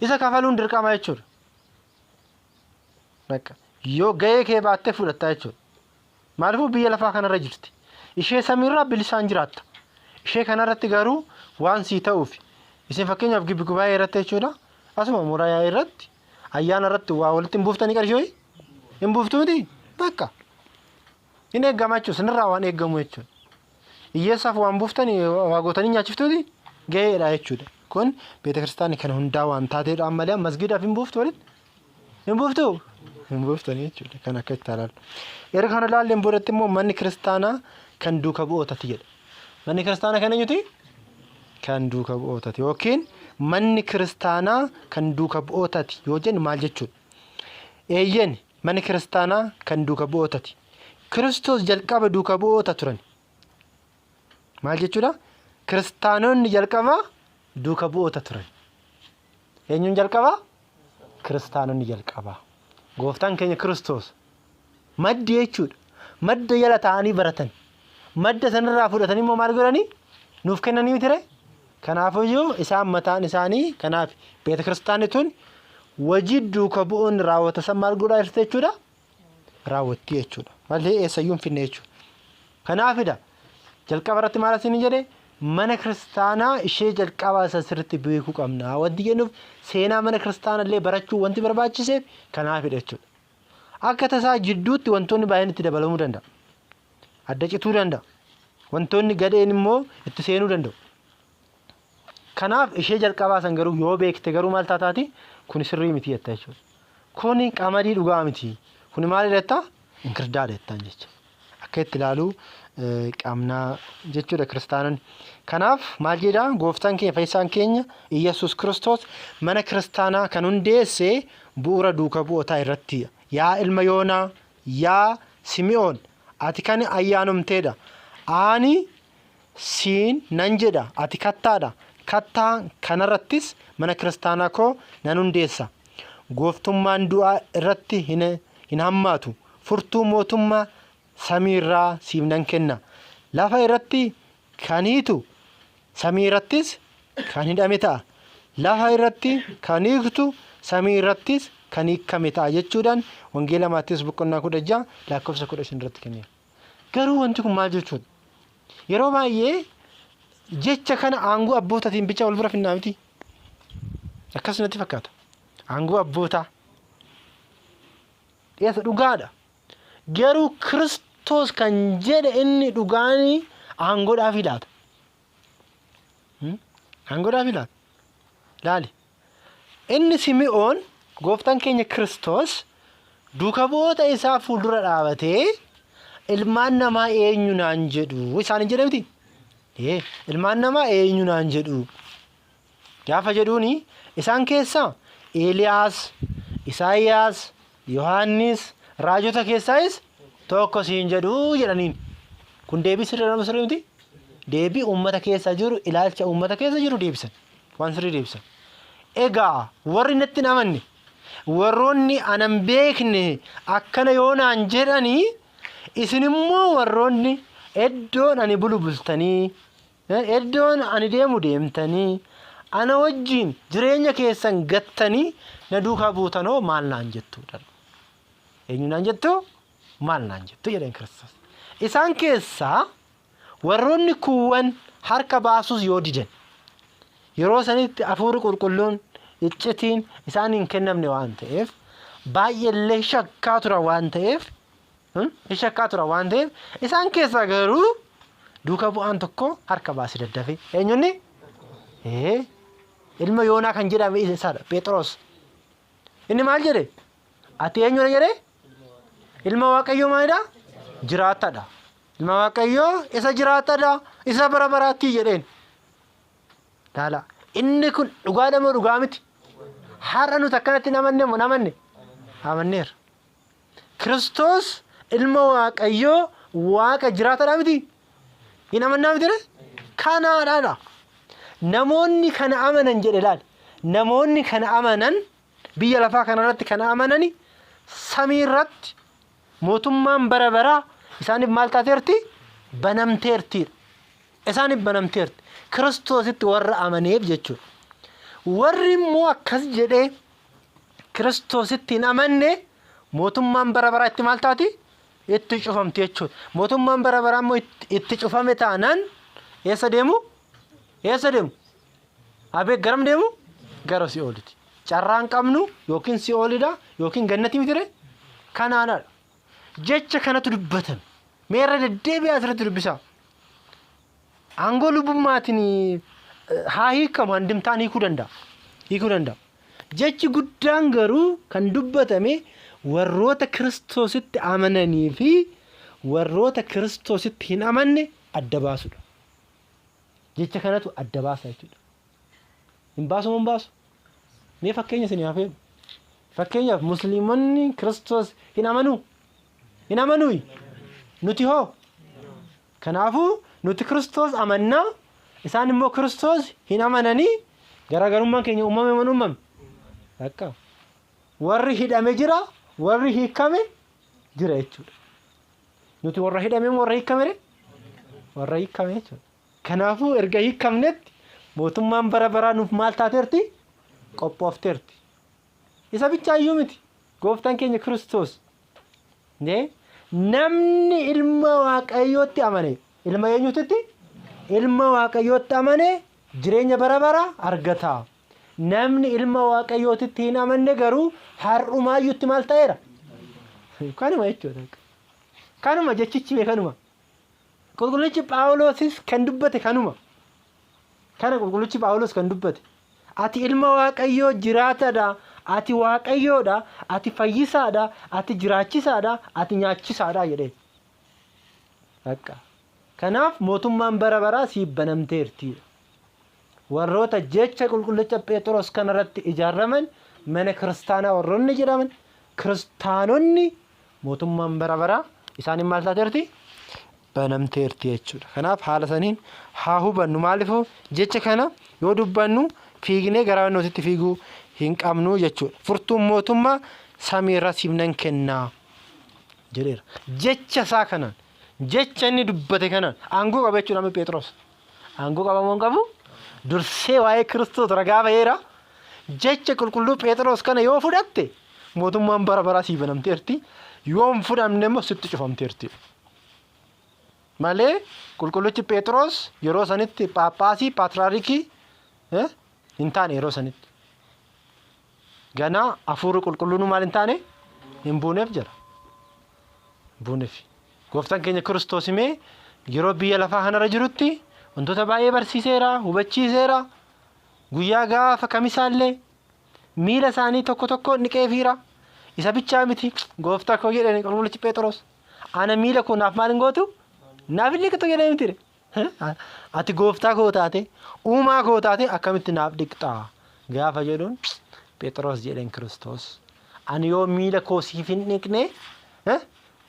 Isa kafaluun dirqama jechuudha. Yoo gahee kee baattee fudhatta jechuudha. Maaliifuu biyya lafaa kanarra jirti. Ishee samiirraa bilisaan jiraatta. Ishee kanarratti garuu waan sii ta'uuf isin fakkeenyaaf gibbi gubaa'ee irratti jechuudha. Asuma murayaa irratti ayyaana irratti waa walitti hin buuftanii qarshii hin buuftu miti bakka. Hin eeggama jechuudha. Sinirraa waan eeggamu jechuudha. Hiyyeessaaf waan buuftanii waa gootanii nyaachiftuuti gaheedha jechuudha. Kun beeta kiristaanii kan hundaa waan taateedha malee masgiidaaf hin buuftu walitti. Hin buuftu? Hin buuftanii jechuudha. Kan akka itti ilaalu. Yeroo kana ilaalleen boodatti immoo manni kiristaanaa kan duuka bu'ootati jedha. Manni kiristaanaa kan eenyuti? Kan duuka bu'ootati yookiin manni kiristaanaa kan duuka bu'ootati yoo jennu maal jechuudha? Eeyyeen manni kiristaanaa kan duuka bu'ootati. Kiristoos jalqaba duuka bu'oota turan. Maal jechuudha? Kiristaanonni jalqaba duuka bu'oota turan. eenyuun jalqabaa? Kiristaanonni jalqabaa. Gooftaan keenya Kiristoos maddi jechuudha. Madda jala taa'anii baratan. Madda sanarraa fudhatanii immoo maal godhanii? Nuuf kennanii mitire. Kanaafuu isaan mataan isaanii kanaaf beeta kiristaanni tun wajii duuka bu'uun raawwata san maal godhaa jirti jechuudha? Raawwatti jechuudha. Malee eessayyuu hin finne jechuudha. Kanaafidha jalqaba irratti maal asiin jedhee mana kiristaanaa ishee jalqabaa isa sirriitti beekuu qabna. Wanti jennuuf seenaa mana kiristaanaa illee barachuu wanti barbaachiseef kanaafidha jechuudha. Akka tasaa jidduutti wantoonni baay'een itti dabalamuu danda'a. Adda cituu danda'a. Wantoonni gadheen immoo itti seenuu danda'u. Kanaaf ishee jalqabaa san garuu yoo beekte garuu maal taataati? Kun sirrii miti jetta jechuudha. Kuni qamadii dhugaa miti. Kuni maal jettaa? Inkirdaadha jettaan jecha. Akka itti ilaaluu qabnaa jechuudha kiristaanonni. Kanaaf maal jedhaa gooftaan keenya fayyisaan keenya Iyyasuus Kiristoos mana kiristaanaa kan hundeessee bu'uura duuka bu'ootaa irratti. Yaa ilma Yoonaa, yaa Simi'oon, ati kan ayyaanumteedha. Ani siin nan jedha, ati kattaadha. Kattaa kanarrattis mana kiristaanaa koo nan hundeessa. Gooftummaan du'aa irratti hin hammaatu. Furtuu mootummaa samiirraa siif nan kenna. Lafa irratti kan hiitu, samii irrattis kan hidhame ta'a. Lafa irratti kan hiiktu, samii irrattis kan hiikame ta'a jechuudhaan wangeela Maatiyuus boqonnaa 16 lakkoofsa 15 irratti kenneera. Garuu wanti kun maal jechuudha? Yeroo baay'ee jecha kana aangoo abbootatiin bicha wal bira finnaa miti. Akkasumatti fakkaata. Aangoo abbootaa dhiyeessa dhugaadha. Garuu Kiristoos kan jedhe inni dhugaanii aangoodhaaf ilaata. Aangoodhaaf ilaata. Laali. Inni Simi'oon gooftaan keenya Kiristoos duuka bu'oota isaa fuuldura dhaabatee ilmaan namaa eenyu naan jedhu isaan hin jedhe miti. Ilmaan namaa eenyu naan jedhu. Gaafa jedhuuni isaan keessaa Eeliyaas, Isaayyaas, Yohaannis raajota keessaayis tokko siin jedhu jedhaniin. Kun deebii sirrii miti. Deebii uummata keessa jiru ilaalcha uummata keessa jiru deebisan. Waan sirrii deebisan. Egaa warri natti hin amanne warroonni anan beekne akkana yoo naan jedhanii isin immoo warroonni iddoon ani bulu bultanii iddoon ani deemu deemtanii ana wajjin jireenya keessan gattanii na duukaa buutanoo maal naan jettuudha. Eenyu naan jettu? Maal naan jettu jedhan Kiristoos. Isaan keessaa warroonni kuuwwan harka baasuus yoo didan yeroo sanitti hafuurri qulqulluun iccitiin isaan hin kennamne waan ta'eef baay'eellee shakkaa tura waan ta'eef isaan keessaa garuu duuka bu'aan tokko harka baasee daddafe. Eenyunni? Ilma Yoonaa kan jedhame isaadha. Phexros. Inni maal jedhe? Ati eenyudha jedhe? Ilma Waaqayyoo maalidha? Jiraatadha. Ilma Waaqayyoo isa jiraatadha. Isa bara baraatti jedheen. Laala. Inni kun dhugaadha moo dhugaa miti? Har'a nuti akkanatti namanne moo namanne? Amanneera. Kiristoos ilma Waaqayyoo Waaqa jiraatadha miti? Hin amannaa miti? Kanaadhaadha. Namoonni kana amanan jedhe laal. Namoonni kana amanan biyya lafaa kanarratti kana amanani samii irratti mootummaan bara baraa isaaniif maal taateerti? Banamteerti. Isaaniif banamteerti. Kiristoositti warra amaneef jechuudha. Warri immoo akkas jedhee Kiristoositti hin amanne mootummaan bara baraa itti maal taati? Itti cufamti jechuudha. Mootummaan bara baraa immoo itti cufame taanaan eessa deemu? Eessa deemu? Abee garam deemu? Gara Si'ooliti. Carraan qabnu yookiin Si'oolidha yookiin gannati mitire? Kanaadha. Jecha kanatu dubbatame. Meerra deddeebi'aa asirratti dubbisaa. Aangoo lubbummaatiin haa hiikamu handimtaan hiikuu danda'a. Jechi guddaan garuu kan dubbatame warroota Kiristoositti amananii fi warroota Kiristoositti hin amanne adda baasudha. Jecha kanatu adda baasa jechuudha. Hin baasu moo hin baasu? Mee fakkeenya isin haa feenu. Fakkeenyaaf musliimonni Kiristoos hin amanuu? Hin amanuu? Nuti hoo? Kanaafuu nuti Kiristoos amannaa isaan immoo Kiristoos hin amananii garaagarummaan keenya uumame. Akka warri hidhame jira, warri hiikame jira jechuudha. Nuti warra hidhame moo warra hiikame? Warra hiikame jechuudha. Kanaafuu erga hiikamnetti mootummaan bara baraa nuuf maal taateerti? Qophoofteerti. Isa bichaayyuu miti. Gooftaan keenya Kiristoos namni ilma Waaqayyootti amane, ilma eenyuutti? Ilma Waaqayyootti amane jireenya bara baraa argata. Namni ilma Waaqayyootti hin amanne garuu har'umaayyuutti maal ta'eera? Kanuma jechuudha. Kanuma jechichi kanuma. Qulqullichi Phaawulosis kan dubbate kanuma. Kana qulqullichi Phaawulos kan dubbate. Ati ilma Waaqayyoo jiraataadha. Ati Waaqayyoodha. Ati fayyisaadha. Ati jiraachisaadha. Ati nyaachisaadha jedhee. Akka. Kanaaf mootummaan bara baraa siif banamteerti. Warroota jecha qulqullicha Phexros kanarratti ijaaraman mana kiristaanaa warroonni jedhaman kiristaanonni mootummaan bara baraa isaaniin maal taateerti? Banamteerti jechuudha. Kanaaf haala saniin haa hubannu. Maaliifuu jecha kana yoo dubbannu fiignee gara wantootatti fiiguu hin qabnu jechuudha. Furtuun mootummaa samiirra siif nan kennaa jedheera. Jecha isaa kanaan jecha inni dubbate kanaan aangoo qaba jechuudha amma Phexros. Aangoo qaba moo hin qabu? Dursee waa'ee Kiristoos ragaa ba'eera. Jecha qulqulluu Phexros kana yoo fudhatte mootummaan bara baraa siif banamteerti. Yoo hin fudhamne immoo sitti cufamteerti. Malee qulqullichi Phexros yeroo sanitti Phaaphaasii Paatriyaarikii hin taane yeroo sanitti. Ganaa hafuurri qulqulluun maal hin taane? Hin buuneef jira. Buuneef. Gooftaan keenya Kiristoos himee yeroo biyya lafaa kanarra jirutti wantoota baay'ee barsiiseera, hubachiiseera. Guyyaa gaafa Kamisaallee miila isaanii tokko tokko niqeefiira. Isa bichaa miti gooftaa koo jedhani qulqullichi Phexros. Ana miila koo naaf maal hin gootu? Naaf illee qixxoo jedhee miti. Ati gooftaa koo taate, uumaa koo taate akkamitti naaf dhiqxaa? Gaafa jedhuun Phexros jedheen Kiristoos. Ani yoo miila koo siif hin dhiqne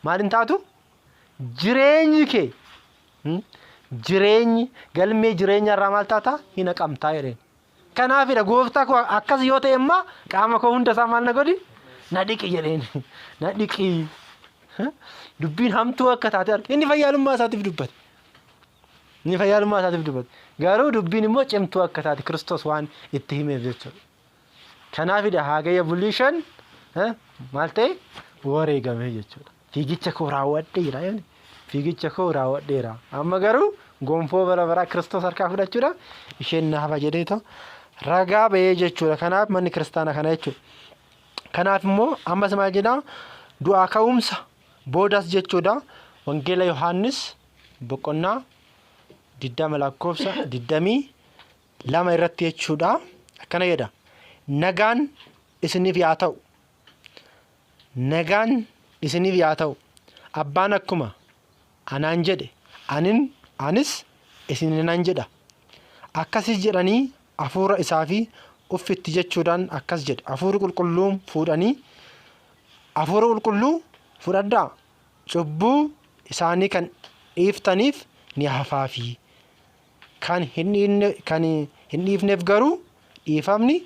maal hin taatu? Jireenyi kee jireenyi galmee jireenya irraa maal taata? Hin haqamtaa jedheen. Kanaafidha gooftaa koo akkas yoo ta'e immoo qaama koo hunda isaa maal na godhi? Na dhiqi jedheen. Na dhiqi. Dubbiin hamtuu akka taate arge. Inni fayyaalummaa isaatiif dubbate. Inni fayyaalummaa isaatiif dubbate. Garuu dubbiin immoo cimtuu akka taate Kiristoos waan itti himeef jechuudha. Kanaafidha Hagaya bulii 5 maal ta'e? Wareegame jechuudha. Fiigicha koo raawwadheera. Fiigicha koo raawwadheera. Amma garuu gonfoo bara baraa Kiristoos harkaa fudhachuudha. Isheen naaf jedheeto ragaa ba'ee jechuudha. Kanaaf manni kiristaanaa kana jechuudha. Kanaaf immoo ammas maal jedhaa? Du'aa ka'umsa boodas jechuudha. Wangeela Yohaannis boqonnaa 20 lakkoofsa 22 irratti jechuudha. Akkana jedha. Nagaan isiniif yaa ta'u. Nagaan isiniif yaa ta'u. Abbaan akkuma anaan jedhe anis isiniin jedha. Akkasis jedhanii hafuura isaa fi uffitti jechuudhaan akkas jedhe. Hafuura qulqulluu fuudhanii hafuura qulqulluu fudhadhaa. Cubbuu isaanii kan dhiiftaniif ni hafaafi. Kan hin dhiifneef garuu dhiifamni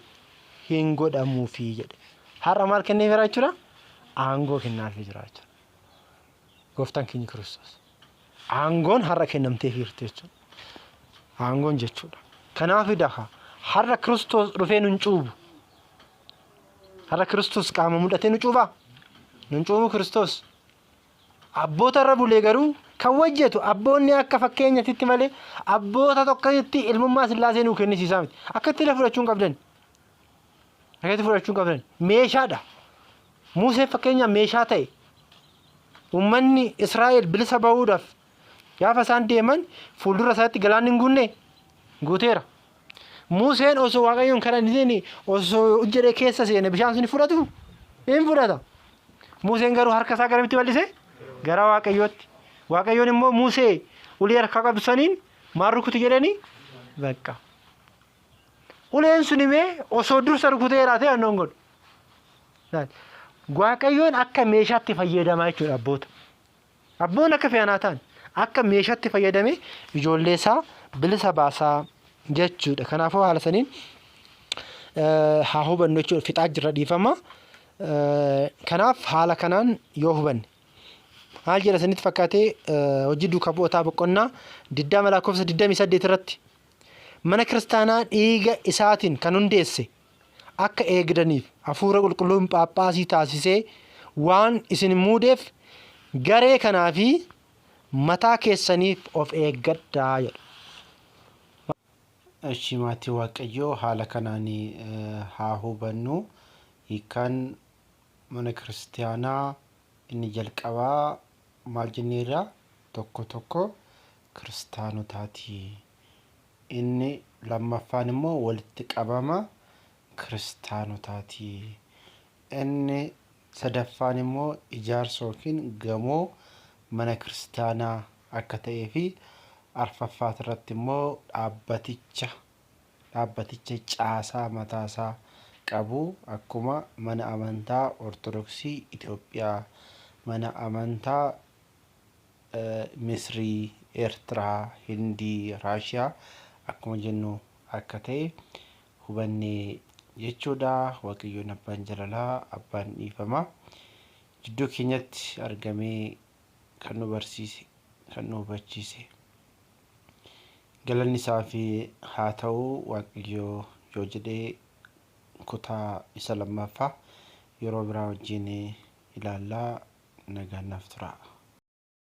hin godhamuufi jedhe. Har'a maal kenneef jira jechuudha? Aangoo kennaafii jira jechuudha. Gooftaan keenya Kiristoos. Aangoon har'a kennamteef jirti jechuudha. Aangoon jechuudha. Kanaafidha har'a Kiristoos dhufee nun cuubu. Har'a Kiristoos qaama mudhatee nu cuubaa? Nun cuubu Kiristoos. Abboota irra bulee garuu kan wajjetu abboonni akka fakkeenyatti malee abboota tokkotti ilmummaa Sillaasee nuu kennisiisaa miti. Akkatti la fudhachuun qabdan. Akkatti fudhachuun qabdan. Meeshaadha. Musee fakkeenya meeshaa ta'e. Uummanni Israa'el bilisa ba'uudhaaf gaafa isaan deeman fuuldura isaatti galaanni hin guunne guuteera. Museen osoo Waaqayyoon kadhatee osoo hojjetee keessa seene bishaan sun fudhatu hin fudhata. Museen garuu harka isaa garamitti bal'ise? Gara Waaqayyootti. Waaqayyoon immoo Musee ulee harka qabsaniin maal rukuti jedhanii bakka. Uleen sun immoo osoo dursa rukuteera ta'e annoon godhu. Waaqayyoon akka meeshaatti fayyadamaa jechuudha abboota. Abboon akka fe'anaa ta'an akka meeshaatti fayyadamee ijoollee isaa bilisa baasaa jechuudha. Kanaafuu haala saniin haa hubannu jechuudha. Fixaa jirra dhiifama. Kanaaf haala kanaan yoo hubanne maal jedha isinitti fakkaatee hojii duukaa bu'ootaa boqonnaa 20 lakkoofsa 28 irratti mana kiristaanaa dhiiga isaatiin kan hundeesse akka eegdaniif hafuura qulqulluun Phaaphaasii taasisee waan isin muudeef garee kanaa fi mataa keessaniif of eeggadhaa jedha.
Eshi maatii Waaqayyoo haala kanaan haa hubannu. Hiikaan mana kiristaanaa inni jalqabaa maal jenneerra tokko kiristaanotaati. Inni lammaffaan immoo walitti qabama kiristaanotaati. Inni sadaffaan immoo ijaarsa yookiin gamoo mana kiristaanaa akka ta'ee fi arfaffaa irratti immoo dhaabbaticha caasaa mataasaa qabu akkuma mana amantaa Ortodoksii Itoophiyaa, mana amantaa Misrii, Eertiraa, Hindii, Raashiyaa akkuma jennu akka ta'e hubannee jechuudha. Waaqayyoon abbaan jaalalaa, abbaan dhiifamaa jidduu keenyatti argamee kan nu barsiise, kan nu hubachiise. Galanni isaa fi haa ta'u. Waaqayyoo yoo jedhee kutaa isa lammaffaa yeroo biraa wajjin ilaallaa. Nagaan naaf tura.